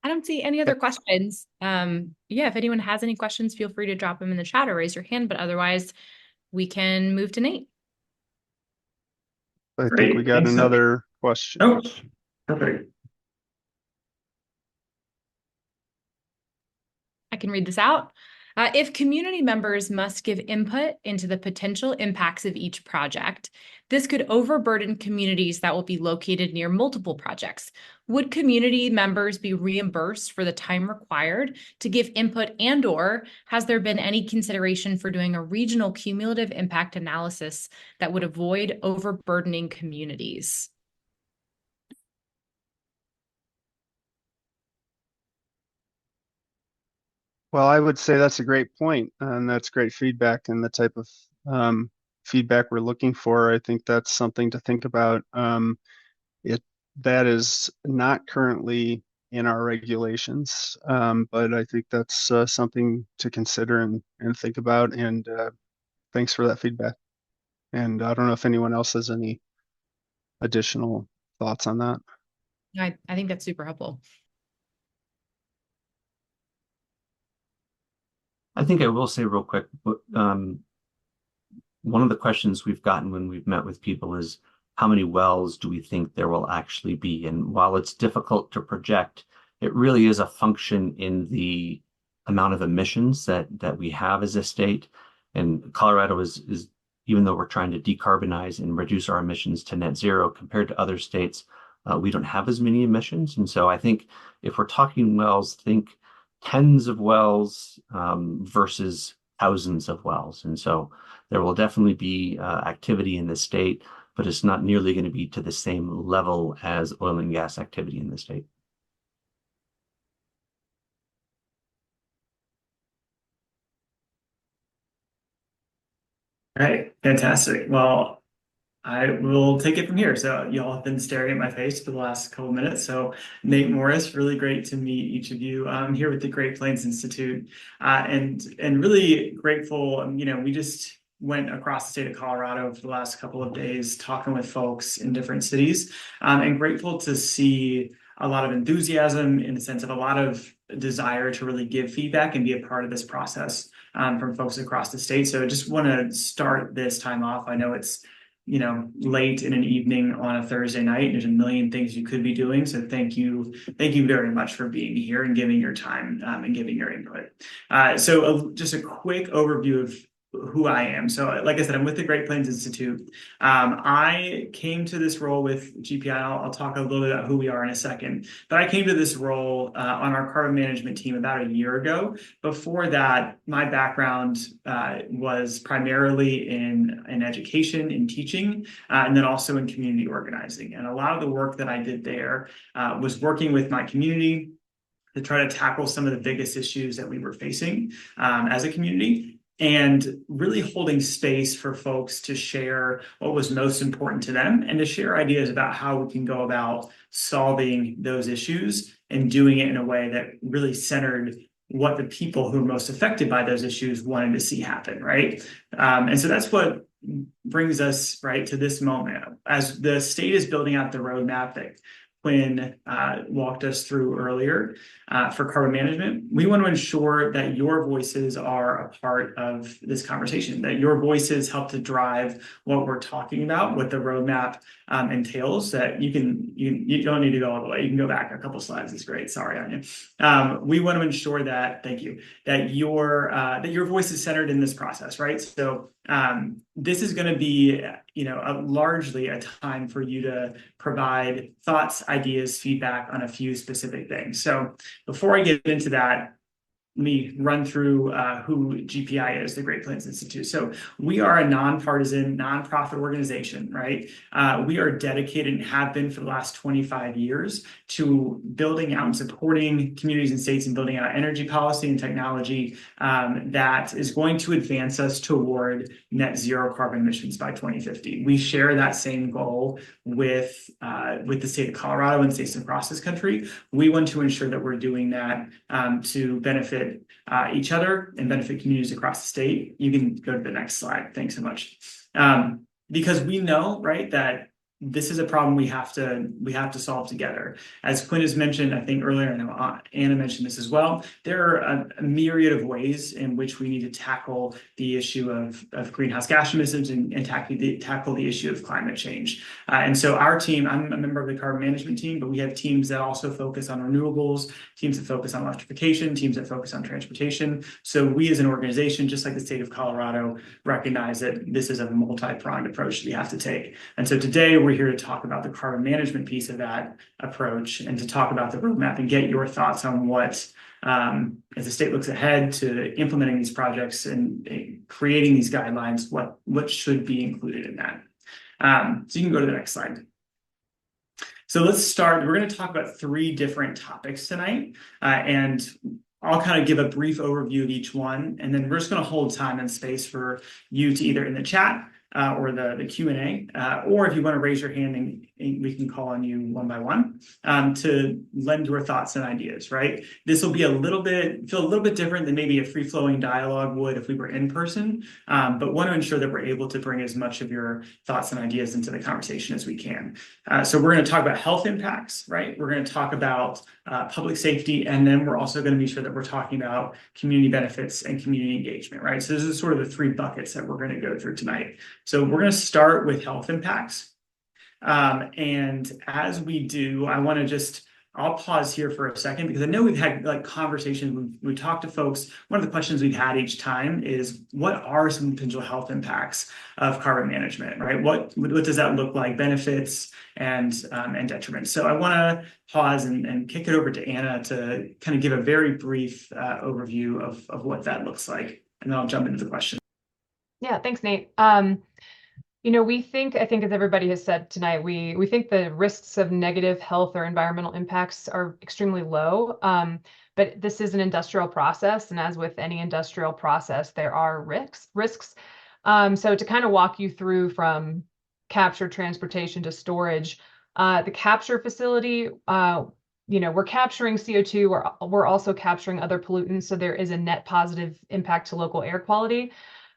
I don't see any other questions. Yeah, if anyone has any questions, feel free to drop them in the chat or raise your hand, but otherwise we can move to Nate. I Great, think we got thanks, another question. Oh, perfect. I can read this out. If community members must give input into the potential impacts of each project, this could overburden communities that will be located near multiple projects. Would community members be reimbursed for the time required to give input, and/or has there been any consideration for doing a regional cumulative impact analysis that would avoid overburdening communities? Well, I would say that's a great point, and that's great feedback and the type of feedback we're looking for. I think that's something to think about. That is not currently in our regulations, but I think that's something to consider and think about. And thanks for that feedback. And I don't know if anyone else has any additional thoughts on that. I think that's super helpful. I think I will say real quick, one of the questions we've gotten when we've met with people is, how many wells do we think there will actually be? And while it's difficult to project, it really is a function in the amount of emissions that we have as a state. And Colorado is even though we're trying to decarbonize and reduce our emissions to net zero compared to other states, we don't have as many emissions. And so I think if we're talking wells, think tens of wells versus thousands of wells. And so there will definitely be activity in the state, but it's not nearly going to be to the same level as oil and gas activity in the state. All right, fantastic. Well, I will take it from here. So y'all have been staring at my face for the last couple of minutes. So Nate Morris, really great to meet each of you. I'm here with the Great Plains Institute, and really grateful. We just went across the state of Colorado for the last couple of days talking with folks in different cities, and grateful to see a lot of enthusiasm in the sense of a lot of desire to really give feedback and be a part of this process from folks across the state. So I just want to start this time off. I know it's late in an evening on a Thursday night. There's a million things you could be doing. So thank you very much for being here and giving your time and giving your input. So just a quick overview of who I am. So like I said, I'm with the Great Plains Institute. I came to this role with GPI. I'll talk a little bit about who we are in a second, but I came to this role on our carbon management team about a year ago. Before that, my background was primarily in education, in teaching, and then also in community organizing. And a lot of the work that I did there was working with my community to try to tackle some of the biggest issues that we were facing as a community, and really holding space for folks to share what was most important to them and to share ideas about how we can go about solving those issues and doing it in a way that really centered what the people who are most affected by those issues wanted to see happen, right? And so that's what brings us right to this moment. As the state is building out the roadmap that Quinn walked us through earlier for carbon management, we want to ensure that your voices are a part of this conversation, that your voices help to drive what we're talking about, what the roadmap entails. That you don't need to go all the way. You can go back a couple slides. It's great. Sorry, Anya. We want to ensure that, thank you, that your voice is centered in this process, right? So this is going to be, largely a time for you to provide thoughts, ideas, feedback on a few specific things. So before I get into that, let me run through who GPI is, the Great Plains Institute. So we are a nonpartisan, nonprofit organization, right? We are dedicated and have been for the last 25 years to building out and supporting communities and states and building out energy policy and technology that is going to advance us toward net zero carbon emissions by 2050. We share that same goal with the state of Colorado and states across this country. We want to ensure that we're doing that to benefit each other and benefit communities across the state. You can go to the next slide. Thanks so much. Because we know, right, that this is a problem we have to solve together. As Quinn has mentioned, I think earlier, and Anna mentioned this as well, there are a myriad of ways in which we need to tackle the issue of greenhouse gas emissions and tackle the issue of climate change. And so our team, I'm a member of the carbon management team, but we have teams that also focus on renewables, teams that focus on electrification, teams that focus on transportation. So we as an organization, just like the state of Colorado, recognize that this is a multi-pronged approach that we have to take. And so today we're here to talk about the carbon management piece of that approach and to talk about the roadmap and get your thoughts on what, as the state looks ahead to implementing these projects and creating these guidelines, what should be included in that. So you can go to the next slide. So let's start. We're going to talk about 3 different topics tonight, and I'll kind of give a brief overview of each one, and then we're just going to hold time and space for you to either in the chat or the Q&A, or if you want to raise your hand and we can call on you one by one to lend your thoughts and ideas, right? This will be feel a little bit different than maybe a free-flowing dialogue would if we were in person, but want to ensure that we're able to bring as much of your thoughts and ideas into the conversation as we can. So we're going to talk about health impacts, right? We're going to talk about public safety, and then we're also going to be sure that we're talking about community benefits and community engagement, right? So this is sort of the 3 buckets that we're going to go through tonight. So we're going to start with health impacts. And as we do, I'll pause here for a second because I know we've had conversations, we've talked to folks. One of the questions we've had each time is, what are some potential health impacts of carbon management, right? What does that look like, benefits and detriments? So I want to pause and kick it over to Anna to kind of give a very brief overview of what that looks like. And then I'll jump into the question. Yeah, thanks, Nate. We think, I think as everybody has said tonight, we think the risks of negative health or environmental impacts are extremely low. But this is an industrial process, and as with any industrial process, there are risks. So to kind of walk you through from capture, transportation to storage, the capture facility, we're capturing CO2, we're also capturing other pollutants, so there is a net positive impact to local air quality.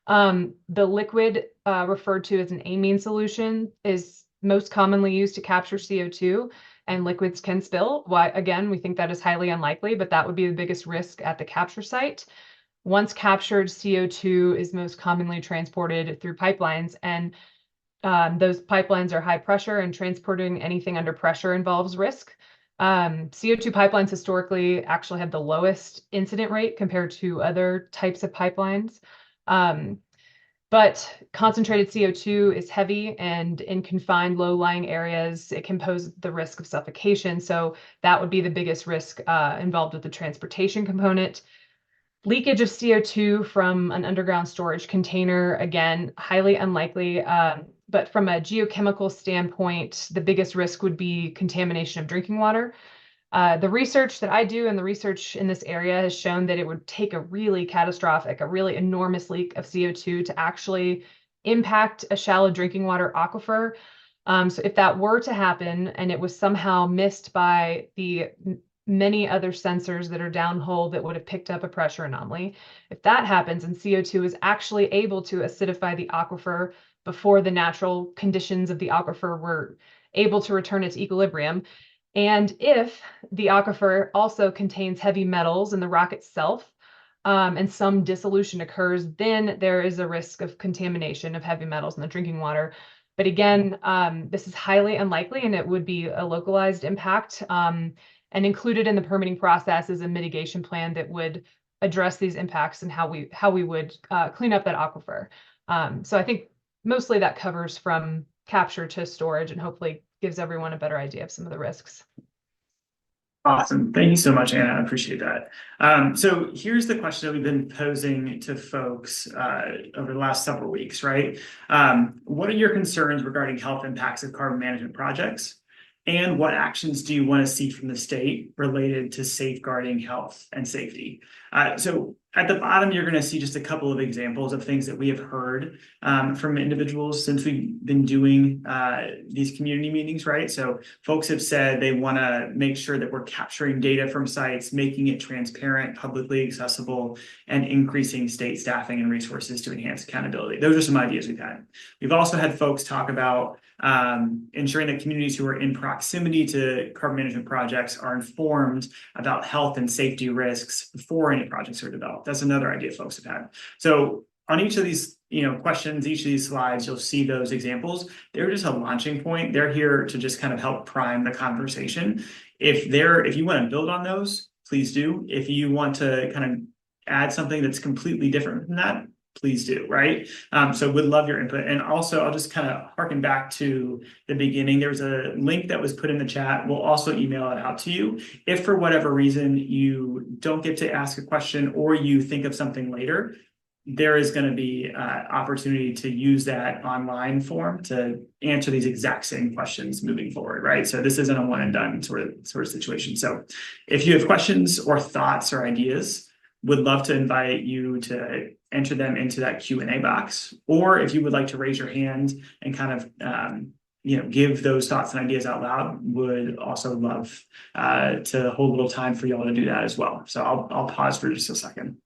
The liquid referred to as an amine solution is most commonly used to capture CO2, and liquids can spill. Why, again, we think that is highly unlikely, but that would be the biggest risk at the capture site. Once captured, CO2 is most commonly transported through pipelines, and those pipelines are high pressure, and transporting anything under pressure involves risk. CO2 pipelines historically actually have the lowest incident rate compared to other types of pipelines. But concentrated CO2 is heavy, and in confined low-lying areas, it can pose the risk of suffocation. So that would be the biggest risk involved with the transportation component. Leakage of CO2 from an underground storage container, again, highly unlikely. But from a geochemical standpoint, the biggest risk would be contamination of drinking water. The research that I do and the research in this area has shown that it would take a really catastrophic, a really enormous leak of CO2 to actually impact a shallow drinking water aquifer. So if that were to happen and it was somehow missed by the many other sensors that are downhole that would have picked up a pressure anomaly, if that happens and CO2 is actually able to acidify the aquifer before the natural conditions of the aquifer were able to return its equilibrium, and if the aquifer also contains heavy metals in the rock itself, and some dissolution occurs, then there is a risk of contamination of heavy metals in the drinking water. But again, this is highly unlikely, and it would be a localized impact. And included in the permitting process is a mitigation plan that would address these impacts and how we would clean up that aquifer. So I think mostly that covers from capture to storage, and hopefully gives everyone a better idea of some of the risks. Awesome. Thank you so much, Anna. I appreciate that. So here's the question that we've been posing to folks over the last several weeks, right? What are your concerns regarding health impacts of carbon management projects? And what actions do you want to see from the state related to safeguarding health and safety? So at the bottom, you're going to see just a couple of examples of things that we have heard from individuals since we've been doing these community meetings, right? So folks have said they want to make sure that we're capturing data from sites, making it transparent, publicly accessible, and increasing state staffing and resources to enhance accountability. Those are some ideas we've had. We've also had folks talk about ensuring that communities who are in proximity to carbon management projects are informed about health and safety risks before any projects are developed. That's another idea folks have had. So on each of these questions, each of these slides, you'll see those examples. They're just a launching point. They're here to just kind of help prime the conversation. If you want to build on those, please do. If you want to kind of add something that's completely different from that, please do, right? So would love your input. And also, I'll just kind of harken back to the beginning. There's a link that was put in the chat. We'll also email it out to you. If for whatever reason you don't get to ask a question or you think of something later, there is going to be opportunity to use that online form to answer these exact same questions moving forward, right? So this isn't a one and done sort of situation. So if you have questions or thoughts or ideas, would love to invite you to enter them into that Q&A box, or if you would like to raise your hand and kind of give those thoughts and ideas out loud, would also love to hold a little time for y'all to do that as well. So I'll pause for just a second.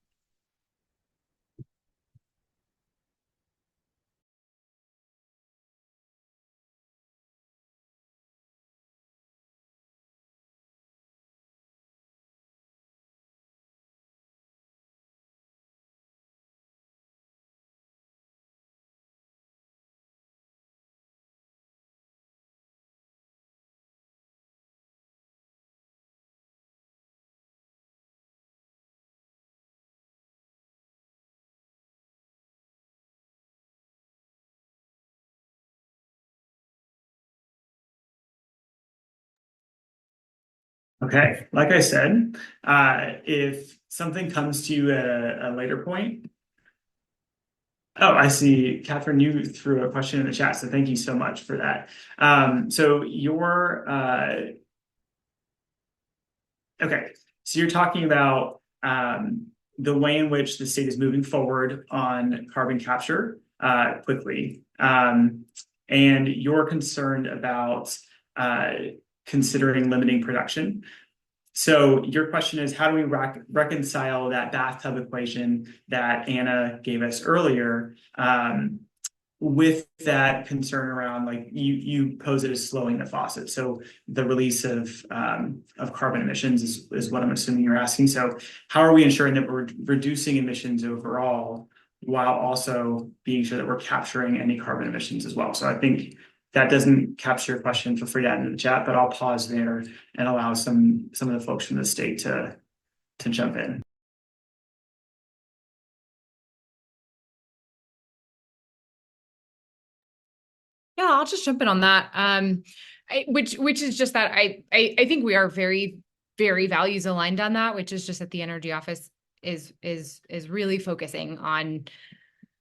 Okay, like I said, if something comes to you at a later point. Oh, I see, Catherine, you threw a question in the chat, so thank you so much for that. Okay, so you're talking about the way in which the state is moving forward on carbon capture quickly, and you're concerned about considering limiting production. So your question is, how do we reconcile that bathtub equation that Anna gave us earlier with that concern around, like you pose it as slowing the faucet? So the release of carbon emissions is what I'm assuming you're asking. So how are we ensuring that we're reducing emissions overall while also being sure that we're capturing any carbon emissions as well? So I think that doesn't capture your question. Feel free to add in the chat, but I'll pause there and allow some of the folks from the state to jump in. Yeah, I'll just jump in on that. Which is just that I think we are very, very values aligned on that, which is just that the energy office is really focusing on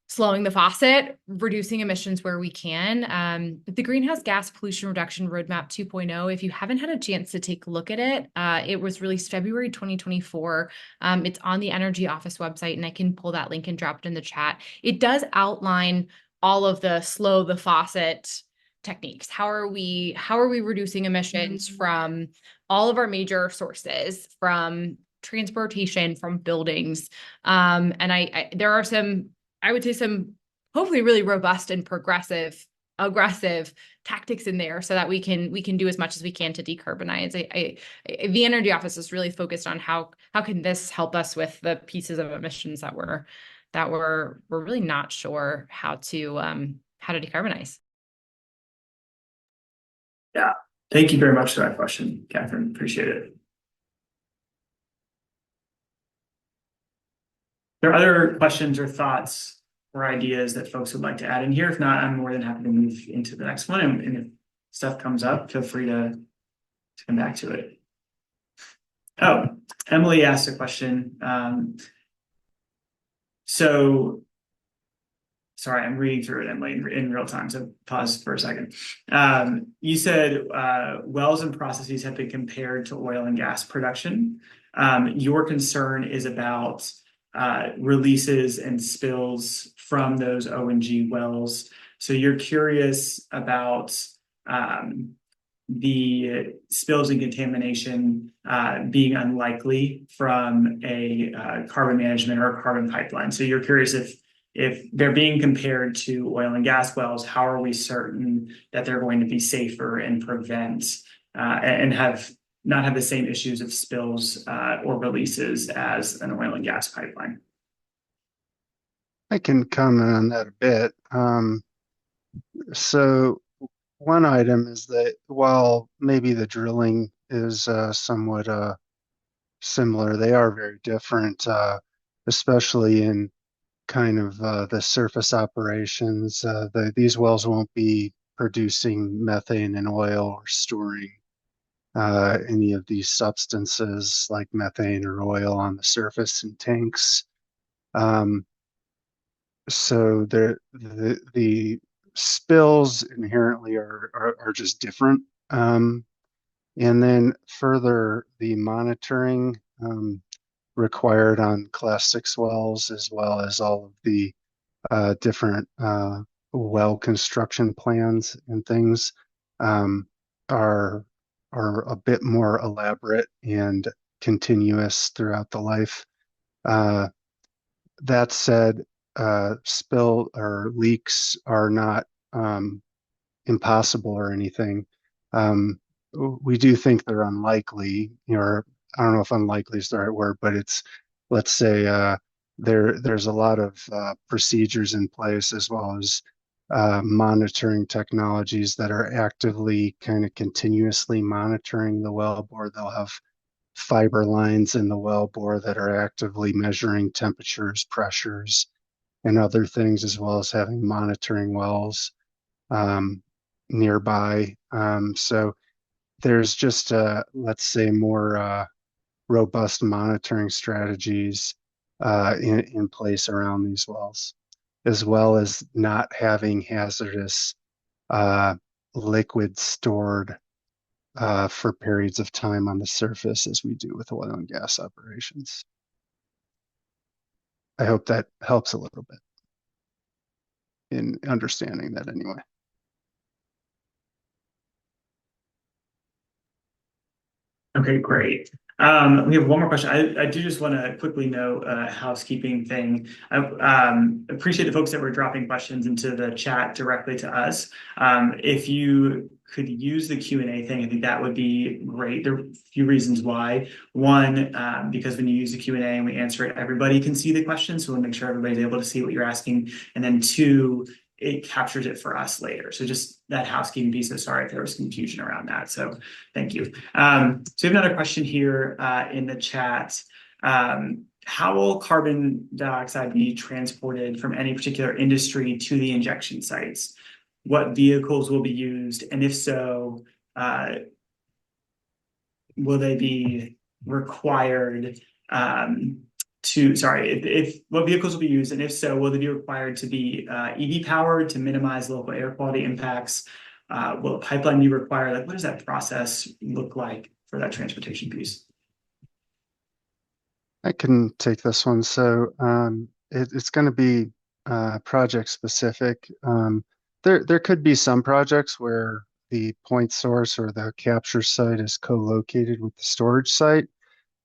slowing the faucet, reducing emissions where we can. The Greenhouse Gas Pollution Reduction Roadmap 2.0, if you haven't had a chance to take a look at it, it was released February 2024. It's on the Energy Office website, and I can pull that link and drop it in the chat. It does outline all of the slow the faucet techniques. How are we reducing emissions from all of our major sources, from transportation, from buildings? And there are some, I would say, some hopefully really robust and progressive, aggressive tactics in there so that we can do as much as we can to decarbonize. The Energy Office is really focused on how can this help us with the pieces of emissions that we're really not sure how to decarbonize. Yeah, thank you very much for that question, Catherine. Appreciate it. There are other questions or thoughts or ideas that folks would like to add in here? If not, I'm more than happy to move into the next one. And if stuff comes up, feel free to come back to it. Oh, Emily asked a question. So, sorry, I'm reading through it, Emily, in real time. So pause for a second. You said wells and processes have been compared to oil and gas production. Your concern is about releases and spills from those O&G wells. So you're curious about the spills and contamination being unlikely from a carbon management or a carbon pipeline. So you're curious if they're being compared to oil and gas wells, how are we certain that they're going to be safer and prevent and not have the same issues of spills or releases as an oil and gas pipeline? I can comment on that a bit. So one item is that while maybe the drilling is somewhat similar, they are very different, especially in kind of the surface operations. These wells won't be producing methane and oil or storing any of these substances like methane or oil on the surface in tanks. So the spills inherently are just different. And then further, the monitoring required on Class 6 wells, as well as all of the different well construction plans and things, are a bit more elaborate and continuous throughout the life. That said, spill or leaks are not impossible or anything. We do think they're unlikely, or I don't know if unlikely is the right word, but let's say there's a lot of procedures in place, as well as monitoring technologies that are actively kind of continuously monitoring the wellbore. They'll have fiber lines in the wellbore that are actively measuring temperatures, pressures, and other things, as well as having monitoring wells nearby. So there's just, let's say, more robust monitoring strategies in place around these wells, as well as not having hazardous liquid stored for periods of time on the surface as we do with oil and gas operations. I hope that helps a little bit in understanding that anyway. Okay, great. We have one more question. I do just want to quickly note a housekeeping thing. I appreciate the folks that were dropping questions into the chat directly to us. If you could use the Q&A thing, I think that would be great. There are a few reasons why. One, because when you use the Q&A and we answer it, everybody can see the question, so we'll make sure everybody's able to see what you're asking. And then two, it captures it for us later. So just that housekeeping piece. So sorry if there was confusion around that. So thank you. So we have another question here in the chat. How will carbon dioxide be transported from any particular industry to the injection sites? what vehicles will be used, and if so, will they be required if what vehicles will be used, and if so, will they be required to be EV powered to minimize local air quality impacts? Will a pipeline be required? Like, what does that process look like for that transportation piece? I can take this one. So it's going to be project specific. There could be some projects where the point source or the capture site is co-located with the storage site,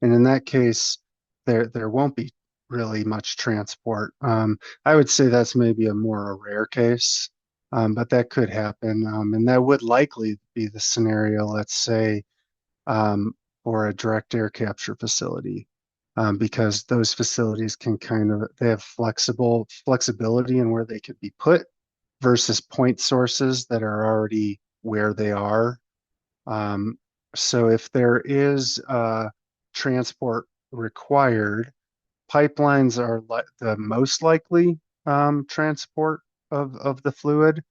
and in that case, there won't be really much transport. I would say that's maybe a rare case, but that could happen, and that would likely be the scenario. Let's say um, or a direct air capture facility, because those facilities can they have flexibility in where they could be put versus point sources that are already where they are. So if there is transport required, pipelines are the most likely transport of the fluid.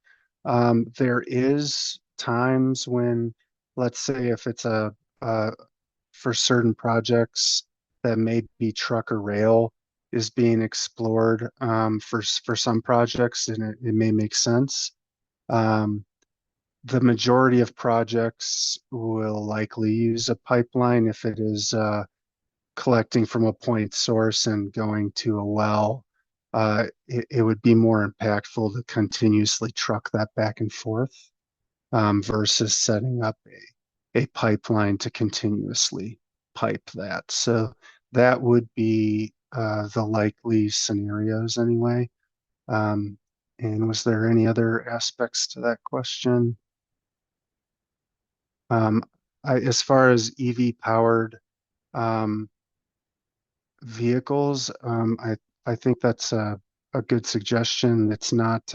There is times when, let's say, if it's for certain projects that may be truck or rail is being explored for some projects, and it may make sense. The majority of projects will likely use a pipeline if it is collecting from a point source and going to a well. It would be more impactful to continuously truck that back and forth versus setting up a pipeline to continuously pipe that. So that would be the likely scenarios anyway. And was there any other aspects to that question? As far as EV powered vehicles, I think that's a good suggestion. It's not,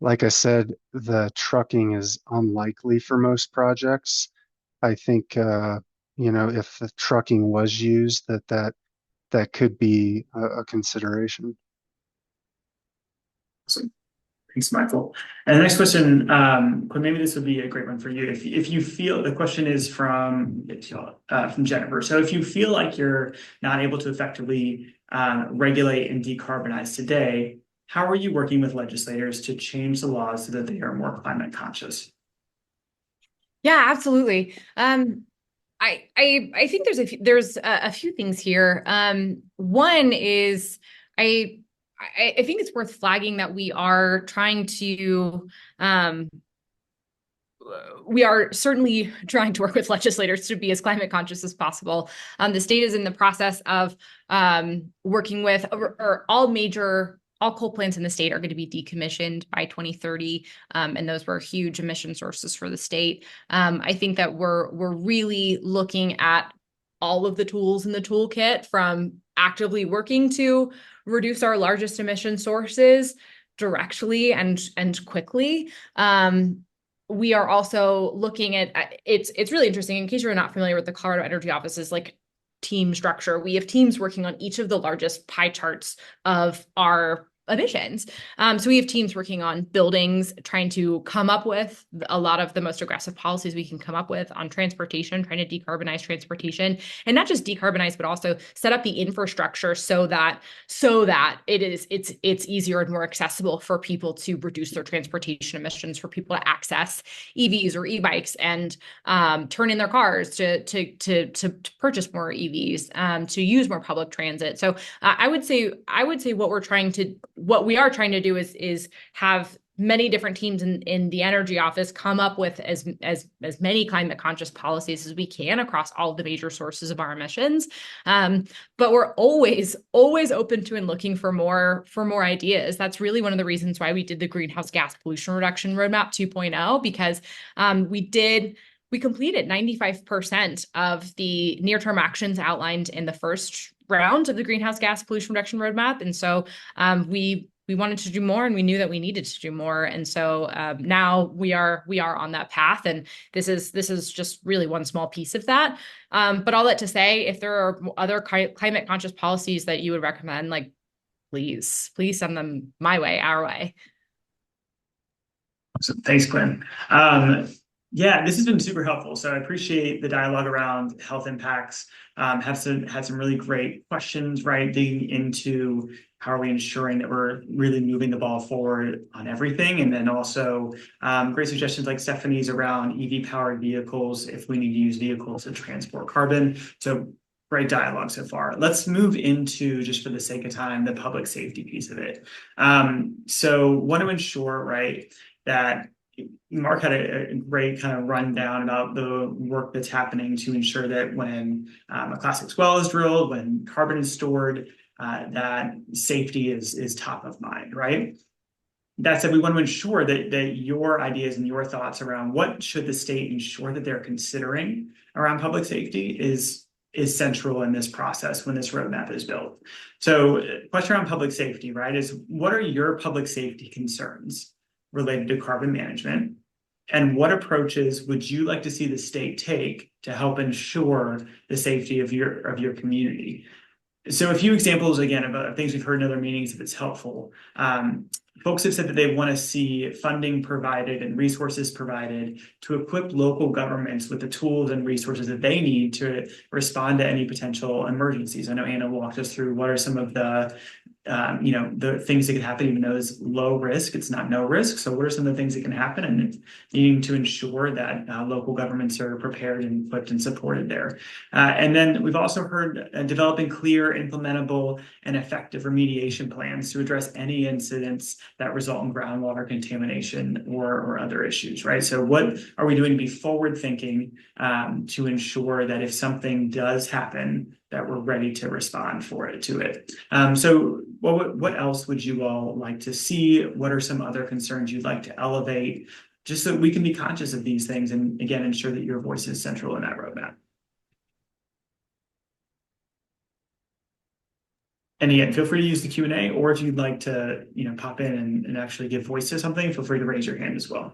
like I said, the trucking is unlikely for most projects. I think, if the trucking was used, that could be a consideration. Awesome. Thanks, Michael. And the next question, Quinn, maybe this would be a great one for you. If you feel, the question is from Jennifer. So if you feel like you're not able to effectively regulate and decarbonize today, how are you working with legislators to change the laws so that they are more climate conscious? Yeah, absolutely. I think there's a few things here. One is I think it's worth flagging that we are certainly trying to work with legislators to be as climate conscious as possible. The state is in the process of working with or all coal plants in the state are going to be decommissioned by 2030, and those were huge emission sources for the state. I think that we're really looking at all of the tools in the toolkit, from actively working to reduce our largest emission sources directly and quickly. We are also looking at it's really interesting. In case you're not familiar with the Colorado Energy Office's like team structure, we have teams working on each of the largest pie charts of our emissions. So we have teams working on buildings, trying to come up with a lot of the most aggressive policies we can come up with on transportation, trying to decarbonize transportation, and not just decarbonize, but also set up the infrastructure so that it's easier and more accessible for people to reduce their transportation emissions, for people to access EVs or e-bikes and turn in their cars to purchase more EVs, to use more public transit. So I would say what we are trying to do is have many different teams in the energy office come up with as many climate conscious policies as we can across all of the major sources of our emissions. But we're always open to and looking for more ideas. That's really one of the reasons why we did the Greenhouse Gas Pollution Reduction Roadmap 2.0, because we completed 95% of the near-term actions outlined in the first round of the Greenhouse Gas Pollution Reduction Roadmap. And so we wanted to do more, and we knew that we needed to do more. And so now we are on that path. And this is just really one small piece of that. But all that to say, if there are other climate conscious policies that you would recommend, like please send them my way, our way. So thanks, Quinn. Yeah, this has been super helpful. So I appreciate the dialogue around health impacts. Had some really great questions, right? Digging into how are we ensuring that we're really moving the ball forward on everything, and then also great suggestions like Stephanie's around EV-powered vehicles if we need to use vehicles to transport carbon. So great dialogue so far. Let's move into, just for the sake of time, the public safety piece of it. So want to ensure, right, that Mark had a great kind of rundown about the work that's happening to ensure that when a Class 6 well is drilled, when carbon is stored, that safety is top of mind, right? That said, we want to ensure that your ideas and your thoughts around what should the state ensure that they're considering around public safety is central in this process when this roadmap is built. So question around public safety, right, is what are your public safety concerns related to carbon management? And what approaches would you like to see the state take to help ensure the safety of your community? So a few examples, again, of things we've heard in other meetings, if it's helpful. Folks have said that they want to see funding provided and resources provided to equip local governments with the tools and resources that they need to respond to any potential emergencies. I know Anna walked us through what are some of the the things that could happen, even though it's low risk, it's not no risk. So what are some of the things that can happen, and needing to ensure that local governments are prepared and equipped and supported there. And then we've also heard developing clear, implementable, and effective remediation plans to address any incidents that result in groundwater contamination or other issues, right? So what are we doing to be forward thinking to ensure that if something does happen, that we're ready to respond to it. So what else would you all like to see? What are some other concerns you'd like to elevate, just so we can be conscious of these things and, again, ensure that your voice is central in that roadmap? And again, feel free to use the Q&A, or if you'd like to pop in and actually give voice to something, feel free to raise your hand as well.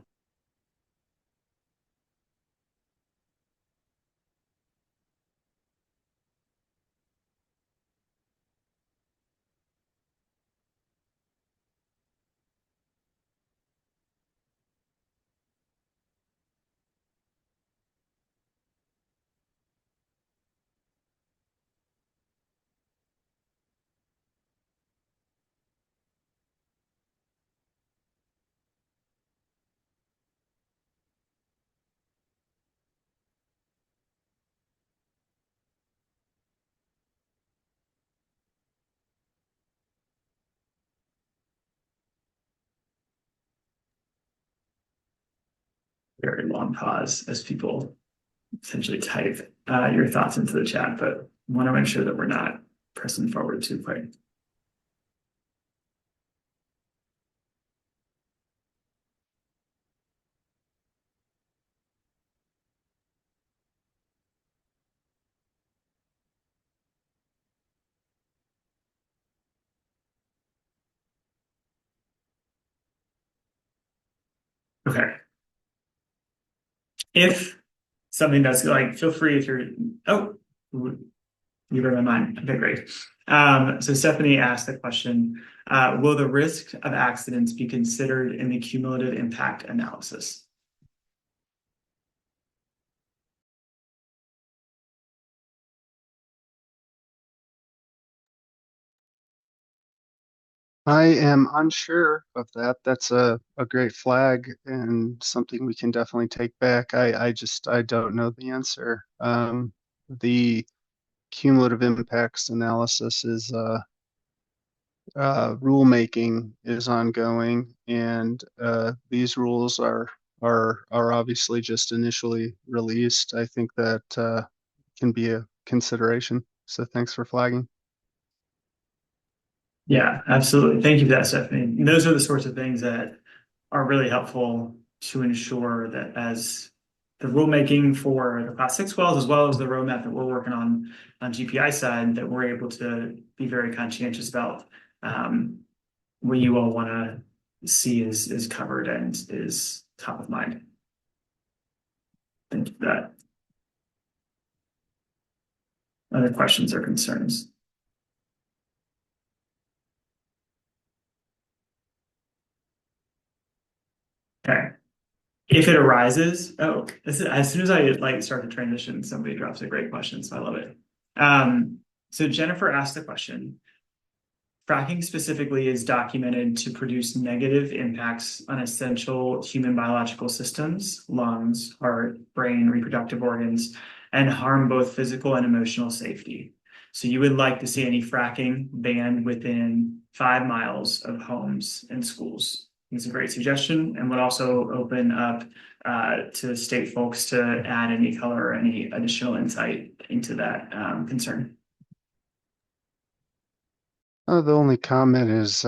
Very long pause as people essentially type your thoughts into the chat, but want to ensure that we're not pressing forward too quick. Okay. If something does, like, feel free if you're, you read my mind. Okay, great. So Stephanie asked the question, will the risk of accidents be considered in the cumulative impact analysis? I am unsure of that. That's a great flag and something we can definitely take back. I don't know the answer. The cumulative impacts analysis is rulemaking is ongoing, and these rules are obviously just initially released. I think that can be a consideration. So thanks for flagging. Yeah, absolutely. Thank you for that, Stephanie. And those are the sorts of things that are really helpful to ensure that as the rulemaking for the Class 6 wells, as well as the roadmap that we're working on GPI side, that we're able to be very conscientious about what you all want to see is covered and is top of mind. Thank you for that. Other questions or concerns? Okay. If it arises, this is as soon as I start to transition, somebody drops a great question, so I love it. So Jennifer asked the question, fracking specifically is documented to produce negative impacts on essential human biological systems, lungs, heart, brain, reproductive organs, and harm both physical and emotional safety. So you would like to see any fracking banned within 5 miles of homes and schools. It's a great suggestion and would also open up to state folks to add any color or any additional insight into that concern. The only comment is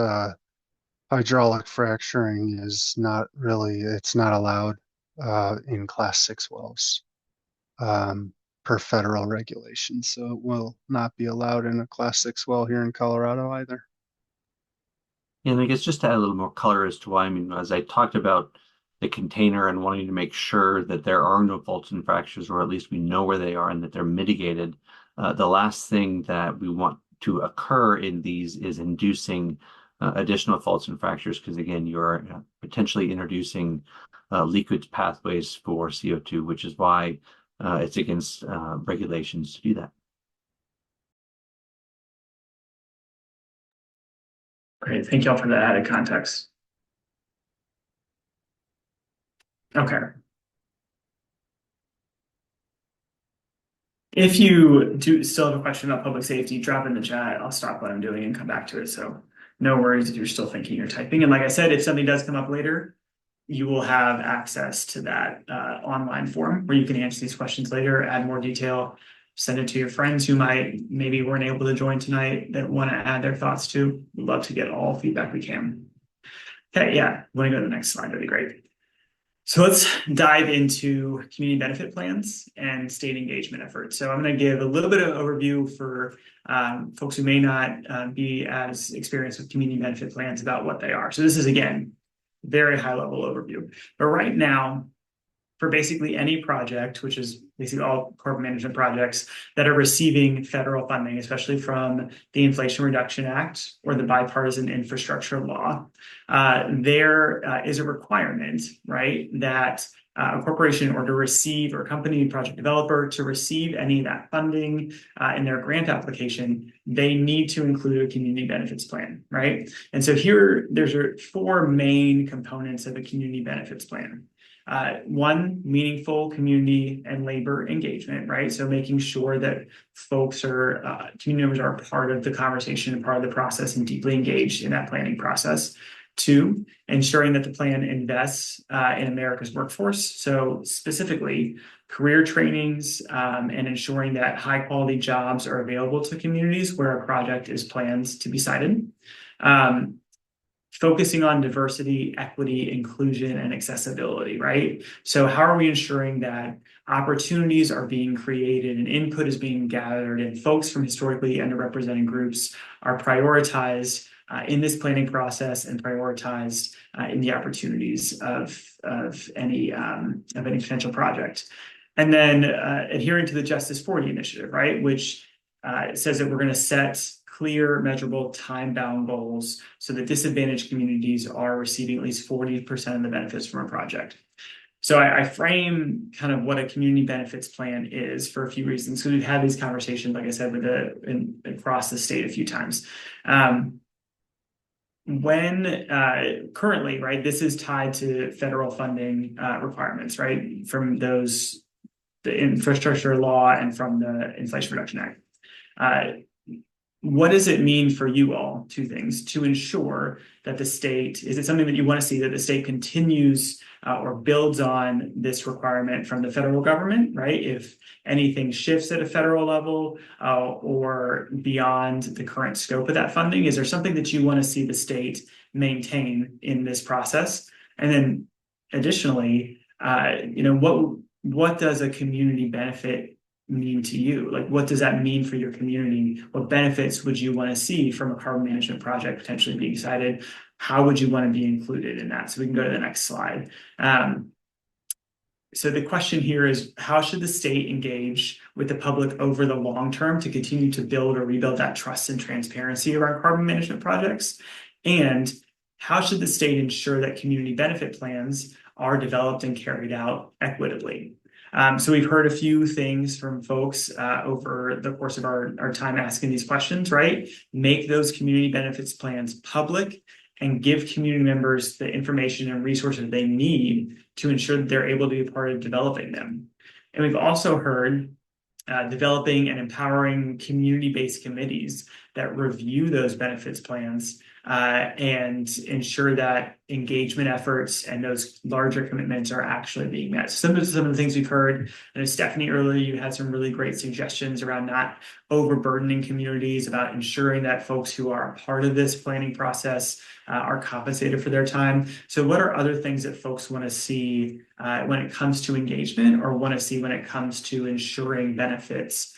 hydraulic fracturing is not really, it's not allowed in Class 6 wells per federal regulations. So it will not be allowed in a Class 6 well here in Colorado either. And I guess just to add a little more color as to why, I mean, as I talked about the container and wanting to make sure that there are no faults and fractures, or at least we know where they are and that they're mitigated, the last thing that we want to occur in these is inducing additional faults and fractures, because again, you're potentially introducing leakage pathways for CO2, which is why it's against regulations to do that. Great, thank y'all for the added context. Okay. If you do still have a question about public safety, drop it in the chat. I'll stop what I'm doing and come back to it. So no worries if you're still thinking or typing. And like I said, if something does come up later, you will have access to that online form where you can answer these questions later, add more detail, send it to your friends who maybe weren't able to join tonight that want to add their thoughts to. We'd love to get all feedback we can. Okay, yeah, want to go to the next slide, that'd be great. So let's dive into community benefit plans and state engagement efforts. So I'm going to give a little bit of overview for folks who may not be as experienced with community benefit plans about what they are. So this is, again, very high level overview. But right now, for basically any project, which is basically all carbon management projects that are receiving federal funding, especially from the Inflation Reduction Act or the bipartisan infrastructure law, there is a requirement, right, that a corporation or to receive, or a company, project developer, to receive any of that funding in their grant application, they need to include a community benefits plan, right? And so here, there's 4 main components of a community benefits plan. One, meaningful community and labor engagement, right? So making sure that folks are, community members are part of the conversation and part of the process and deeply engaged in that planning process. 2, ensuring that the plan invests in America's workforce. So specifically, career trainings and ensuring that high quality jobs are available to communities where a project is planned to be sited. Focusing on diversity, equity, inclusion, and accessibility, right? So how are we ensuring that opportunities are being created and input is being gathered and folks from historically underrepresented groups are prioritized in this planning process and prioritized in the opportunities of any potential project. And then adhering to the Justice 40 initiative, right? Which says that we're going to set clear, measurable, time-bound goals so that disadvantaged communities are receiving at least 40% of the benefits from a project. So I frame kind of what a community benefits plan is for a few reasons. So we've had these conversations, like I said, across the state a few times. Currently, right, this is tied to federal funding requirements, right, from the infrastructure law and from the Inflation Reduction Act. What does it mean for you all? 2 things: to ensure that the state, is it something that you want to see that the state continues or builds on this requirement from the federal government, right? If anything shifts at a federal level or beyond the current scope of that funding, is there something that you want to see the state maintain in this process? And then additionally, what does a community benefit mean to you? Like, what does that mean for your community? What benefits would you want to see from a carbon management project potentially being cited? How would you want to be included in that? So we can go to the next slide. So the question here is, how should the state engage with the public over the long term to continue to build or rebuild that trust and transparency around carbon management projects? And how should the state ensure that community benefit plans are developed and carried out equitably. So we've heard a few things from folks over the course of our time asking these questions, right? Make those community benefits plans public and give community members the information and resources they need to ensure that they're able to be a part of developing them. And we've also heard developing and empowering community-based committees that review those benefits plans and ensure that engagement efforts and those larger commitments are actually being met. So some of the things we've heard, and Stephanie, earlier, you had some really great suggestions around not overburdening communities, about ensuring that folks who are a part of this planning process are compensated for their time. So what are other things that folks want to see when it comes to engagement, or want to see when it comes to ensuring benefits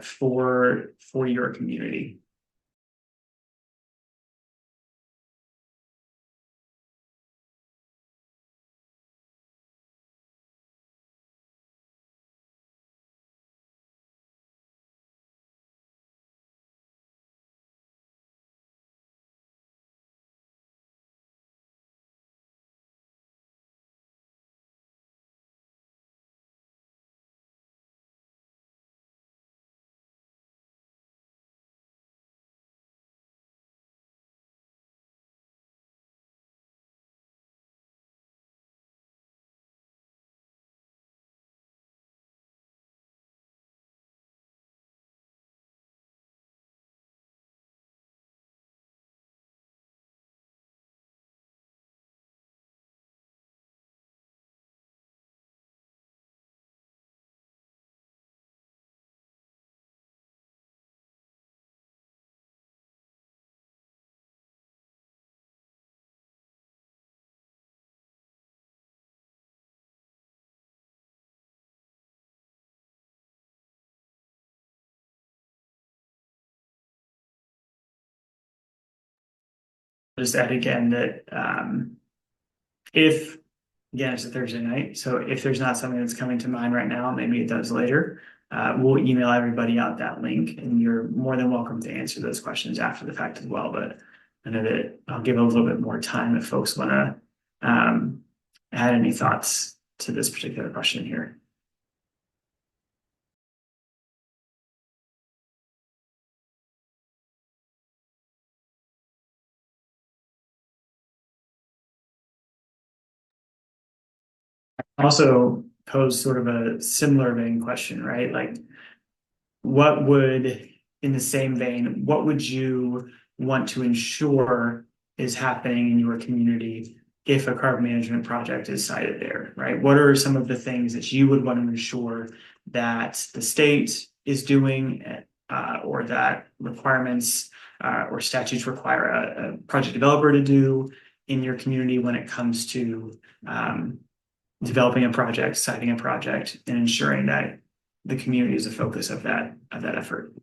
for your community? Just add again that if, again, it's a Thursday night, so if there's not something that's coming to mind right now, maybe it does later, we'll email everybody out that link, and you're more than welcome to answer those questions after the fact as well. But I know that I'll give a little bit more time if folks want to add any thoughts to this particular question here. Also pose sort of a similar vein question, right? Like, what would, in the same vein, what would you want to ensure is happening in your community if a carbon management project is sited there, right? What are some of the things that you would want to ensure that the state is doing, or that requirements or statutes require a project developer to do in your community when it comes to developing a project, citing a project, and ensuring that the community is the focus of that effort?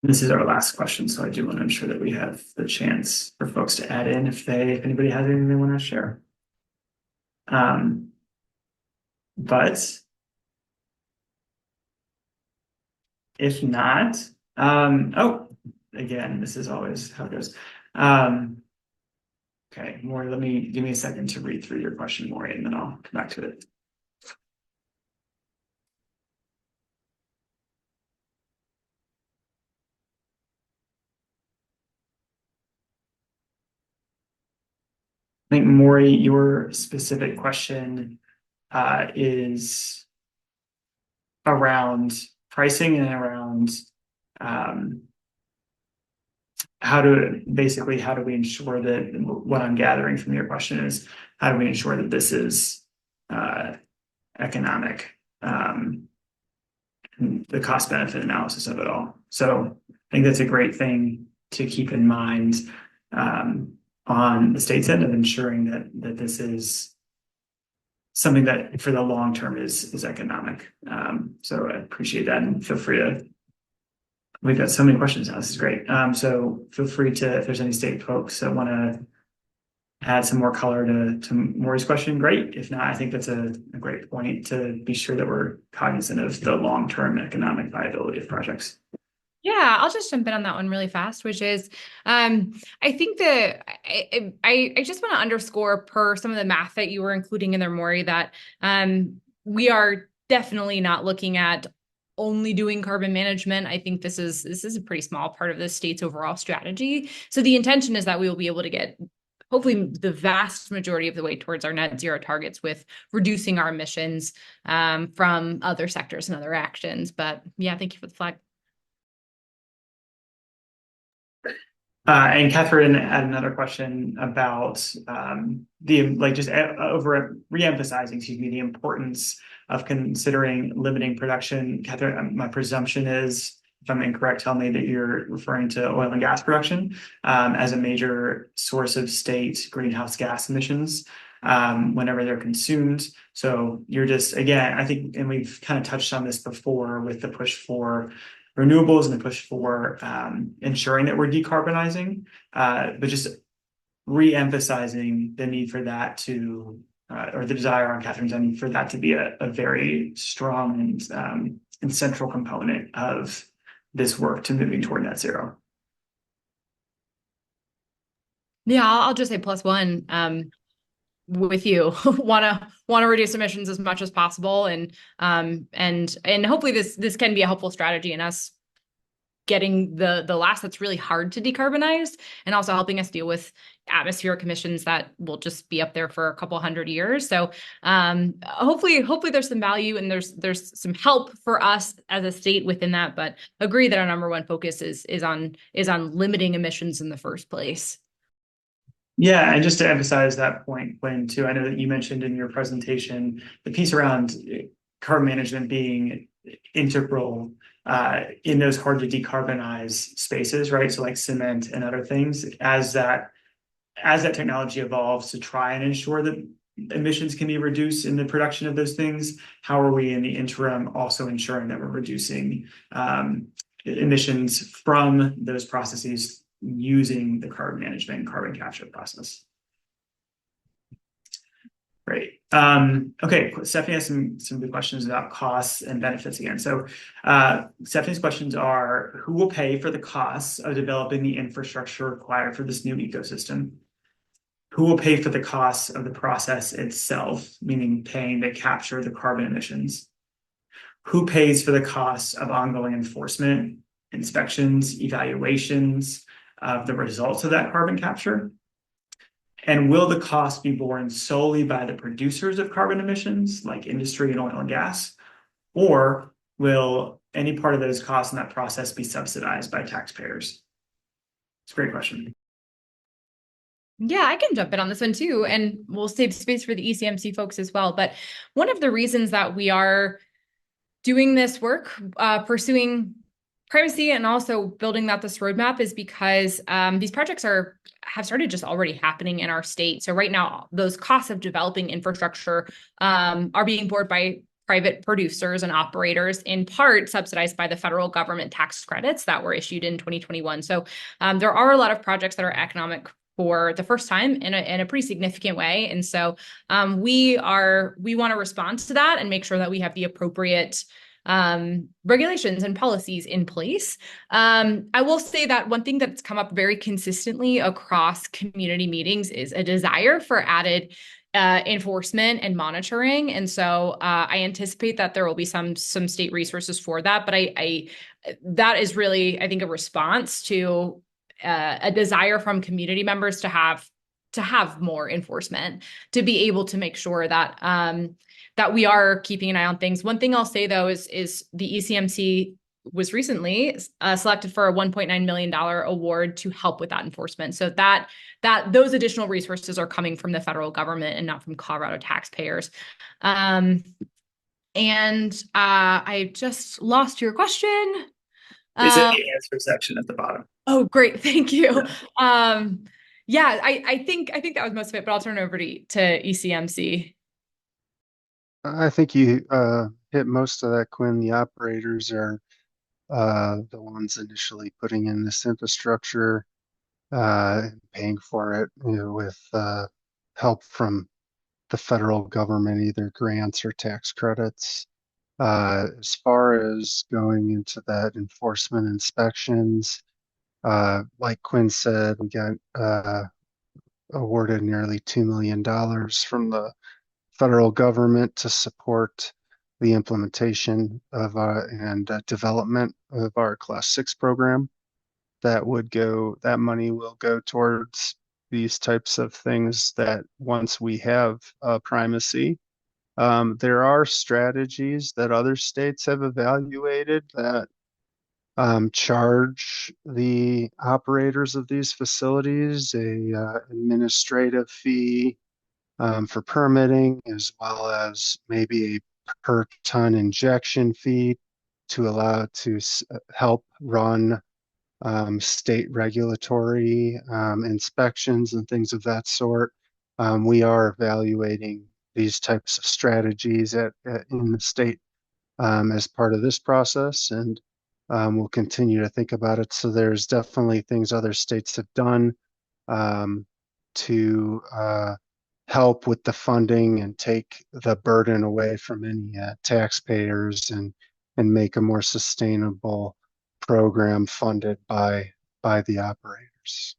This is our last question, so I do want to ensure that we have the chance for folks to add in if anybody has anything they want to share. But if not, oh, again, this is always how it goes. Okay, Maury, give me a second to read through your question, Maury, and then I'll come back to it. I think, Maury, your specific question is around pricing and around how do we ensure that, what I'm gathering from your question is, how do we ensure that this is economic, the cost benefit analysis of it all. So I think that's a great thing to keep in mind on the state's end of ensuring that this is something that for the long term is economic. So I appreciate that, and feel free to. We've got so many questions now. This is great. So feel free to, if there's any state folks that want to add some more color to Maury's question, great. If not, I think that's a great point to be sure that we're cognizant of the long-term economic viability of projects. Yeah, I'll just jump in on that one really fast, which is, I think that I just want to underscore per some of the math that you were including in there, Maury, that we are definitely not looking at only doing carbon management. I think this is a pretty small part of the state's overall strategy. So the intention is that we will be able to get hopefully the vast majority of the way towards our net zero targets with reducing our emissions from other sectors and other actions. But yeah, thank you for the flag. And Catherine had another question about re-emphasizing, excuse me, the importance of considering limiting production. Catherine, my presumption is, if I'm incorrect, tell me that you're referring to oil and gas production as a major source of state greenhouse gas emissions whenever they're consumed. So you're just, again, I think, and we've kind of touched on this before with the push for renewables and the push for ensuring that we're decarbonizing, but just re-emphasizing the need for that to, or the desire on Catherine's end for that to be a very strong and central component of this work to moving toward net zero. Yeah, I'll just say +1 with you. want to reduce emissions as much as possible, and hopefully this can be a helpful strategy in us getting the last that's really hard to decarbonize, and also helping us deal with atmospheric emissions that will just be up there for a couple hundred years. So hopefully there's some value and there's some help for us as a state within that, but agree that our number one focus is on limiting emissions in the first place. Yeah, and just to emphasize that point, Quinn, too, I know that you mentioned in your presentation the piece around carbon management being integral in those hard to decarbonize spaces, right? So like cement and other things, as that technology evolves to try and ensure that emissions can be reduced in the production of those things, how are we in the interim also ensuring that we're reducing emissions from those processes using the carbon management and carbon capture process? Great. Okay, Stephanie has some good questions about costs and benefits again. So Stephanie's questions are, who will pay for the costs of developing the infrastructure required for this new ecosystem? Who will pay for the costs of the process itself, meaning paying to capture the carbon emissions? Who pays for the costs of ongoing enforcement, inspections, evaluations of the results of that carbon capture? And will the cost be borne solely by the producers of carbon emissions, like industry and oil and gas? Or will any part of those costs in that process be subsidized by taxpayers? It's a great question. Yeah, I can jump in on this one too, and we'll save space for the ECMC folks as well. But one of the reasons that we are doing this work, pursuing privacy and also building out this roadmap, is because these projects have started just already happening in our state. So right now, those costs of developing infrastructure are being borne by private producers and operators, in part subsidized by the federal government tax credits that were issued in 2021. So there are a lot of projects that are economic for the first time in a pretty significant way. And so we want to respond to that and make sure that we have the appropriate regulations and policies in place. I will say that one thing that's come up very consistently across community meetings is a desire for added enforcement and monitoring. And so I anticipate that there will be some state resources for that. But that is really, I think, a response to a desire from community members to have to have more enforcement, to be able to make sure that that we are keeping an eye on things. One thing I'll say though is the ECMC was recently selected for a $1.9 million award to help with that enforcement. So that those additional resources are coming from the federal government and not from Colorado taxpayers. And I just lost your question. Is it the answer section at the bottom? Oh, great. Thank you. Yeah. Yeah, I think that was most of it, but I'll turn it over to ECMC. I think you hit most of that, Quinn. The operators are the ones initially putting in this infrastructure, paying for it, with help from the federal government, either grants or tax credits. As far as going into that enforcement inspections, like Quinn said, we got awarded nearly $2 million from the federal government to support the implementation of and development of our Class 6 program. That money will go towards these types of things that once we have primacy. There are strategies that other states have evaluated that charge the operators of these facilities a administrative fee for permitting, as well as maybe a per ton injection fee to allow to help run state regulatory inspections and things of that sort. We are evaluating these types of strategies in the state as part of this process, and we'll continue to think about it. So there's definitely things other states have done to help with the funding and take the burden away from any taxpayers and make a more sustainable program funded by the operators.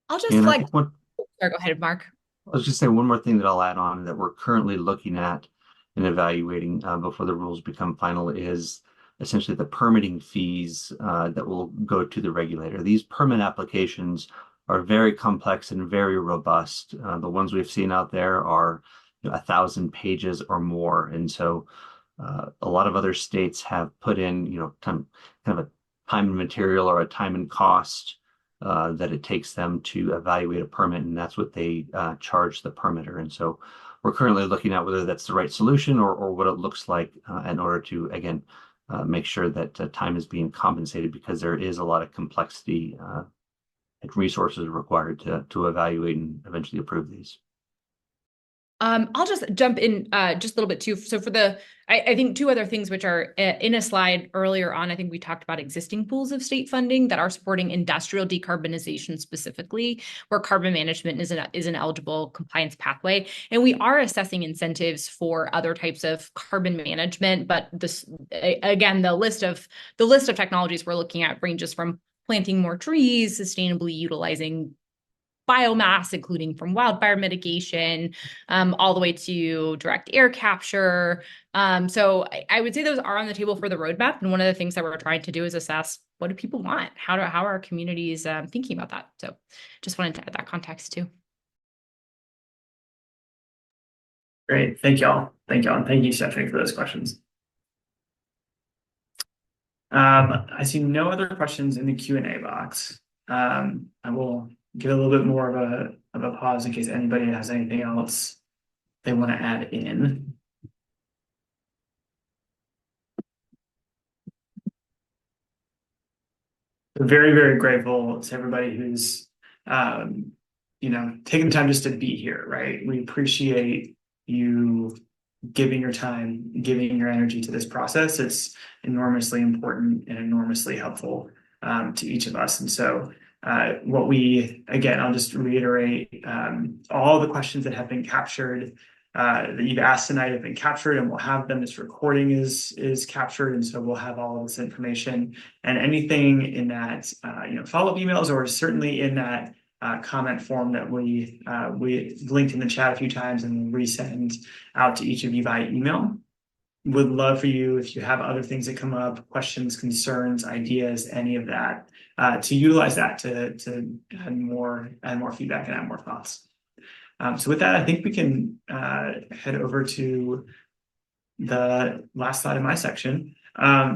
I'll just And I like, think one, sorry, go ahead, Mark. I was just saying one more thing that I'll add on that we're currently looking at and evaluating before the rules become final is essentially the permitting fees that will go to the regulator. These permit applications are very complex and very robust. The ones we've seen out there are 1,000 pages or more, and so a lot of other states have put in kind of a time and material or a time and cost that it takes them to evaluate a permit, and that's what they charge the permitter. And so we're currently looking at whether that's the right solution or what it looks like in order to, again, make sure that time is being compensated, because there is a lot of complexity and resources required to evaluate and eventually approve these. I'll just jump in just a little bit too. So for I think two other things which are in a slide earlier on, I think we talked about existing pools of state funding that are supporting industrial decarbonization specifically, where carbon management is an eligible compliance pathway. And we are assessing incentives for other types of carbon management. But this, again, the list of technologies we're looking at ranges from planting more trees, sustainably utilizing biomass, including from wildfire mitigation, all the way to direct air capture. So I would say those are on the table for the roadmap. And one of the things that we're trying to do is assess, what do people want? How are our communities thinking about that? So just wanted to add that context too. Great. Thank y'all. Thank y'all. And thank you, Stephanie, for those questions. I see no other questions in the Q&A box. I will give a little bit more of a pause in case anybody has anything else they want to add in. Very, very grateful to everybody who's taking the time just to be here, right? We appreciate you giving your time, giving your energy to this process. It's enormously important and enormously helpful to each of us. And so again, I'll just reiterate, all the questions that have been captured, that you've asked tonight have been captured, and we'll have them. This recording is captured, and so we'll have all of this information, and anything in that follow-up emails, or certainly in that comment form that we linked in the chat a few times and resend out to each of you by email. would love for you, if you have other things that come up, questions, concerns, ideas, any of that, to utilize that to add more feedback and add more thoughts. So with that, I think we can head over to the last slide of my section.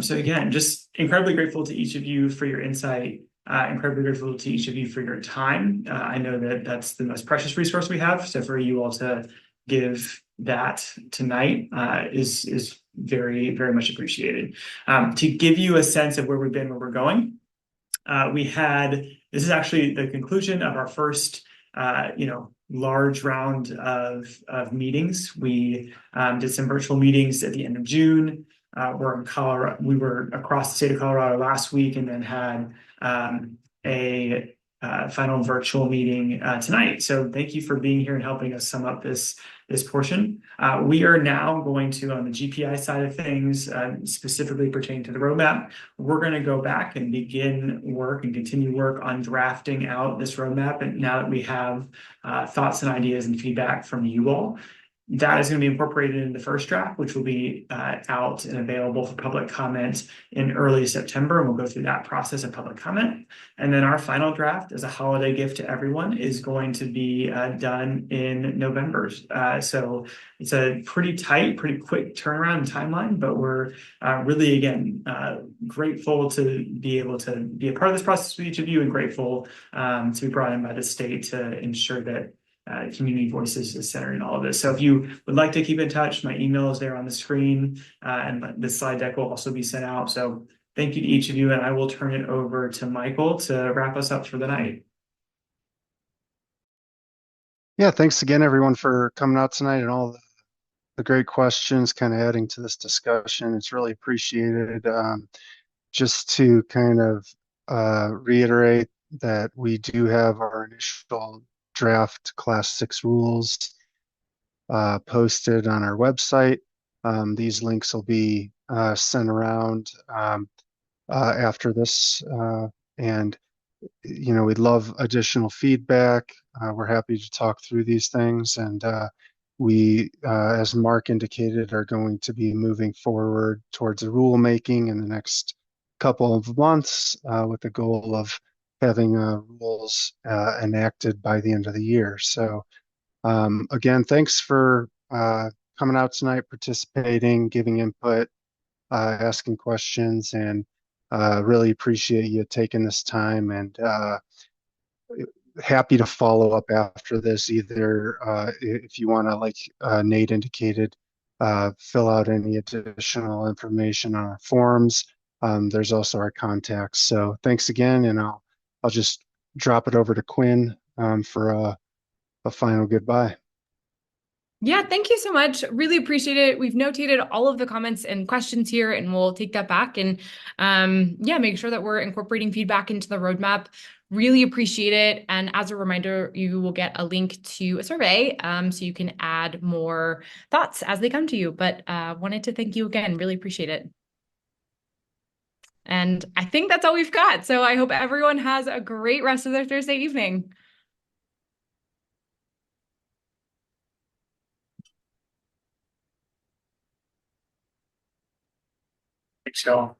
So again, just incredibly grateful to each of you for your insight. Incredibly grateful to each of you for your time. I know that that's the most precious resource we have. So for you all to give that tonight is very, very much appreciated. To give you a sense of where we've been, where we're going, this is actually the conclusion of our first large round of meetings. We did some virtual meetings at the end of June. We're in Colorado. We were across the state of Colorado last week, and then had a final virtual meeting tonight. So thank you for being here and helping us sum up this portion. We are now going to, on the GPI side of things, specifically pertaining to the roadmap, we're going to go back and begin work and continue work on drafting out this roadmap. And now that we have thoughts and ideas and feedback from you all, that is going to be incorporated in the first draft, which will be out and available for public comment in early September. And we'll go through that process of public comment. And then our final draft, as a holiday gift to everyone, is going to be done in November. So it's a pretty tight, pretty quick turnaround and timeline, but we're really, again, grateful to be able to be a part of this process with each of you, and grateful to be brought in by the state to ensure that community voices is centered in all of this. So if you would like to keep in touch, my email is there on the screen, and the slide deck will also be sent out. So thank you to each of you, and I will turn it over to Michael to wrap us up for the night. Yeah, thanks again, everyone, for coming out tonight and all the great questions, kind of adding to this discussion. It's really appreciated. Just to kind of reiterate that we do have our initial draft Class 6 rules posted on our website. These links will be sent around after this, and we'd love additional feedback. We're happy to talk through these things, and we, as Mark indicated, are going to be moving forward towards a rulemaking in the next couple of months with the goal of having rules enacted by the end of the year. So again, thanks for coming out tonight, participating, giving input, asking questions, and really appreciate you taking this time, and happy to follow up after this, either if you want to, like Nate indicated, fill out any additional information on our forms. There's also our contacts. So thanks again, and I'll just drop it over to Quinn for a final goodbye. Yeah, thank you so much. Really appreciate it. We've notated all of the comments and questions here, and we'll take that back and make sure that we're incorporating feedback into the roadmap. Really appreciate it. And as a reminder, you will get a link to a survey so you can add more thoughts as they come to you. But wanted to thank you again. Really appreciate it. And I think that's all we've got. So I hope everyone has a great rest of their Thursday evening. Thanks, y'all.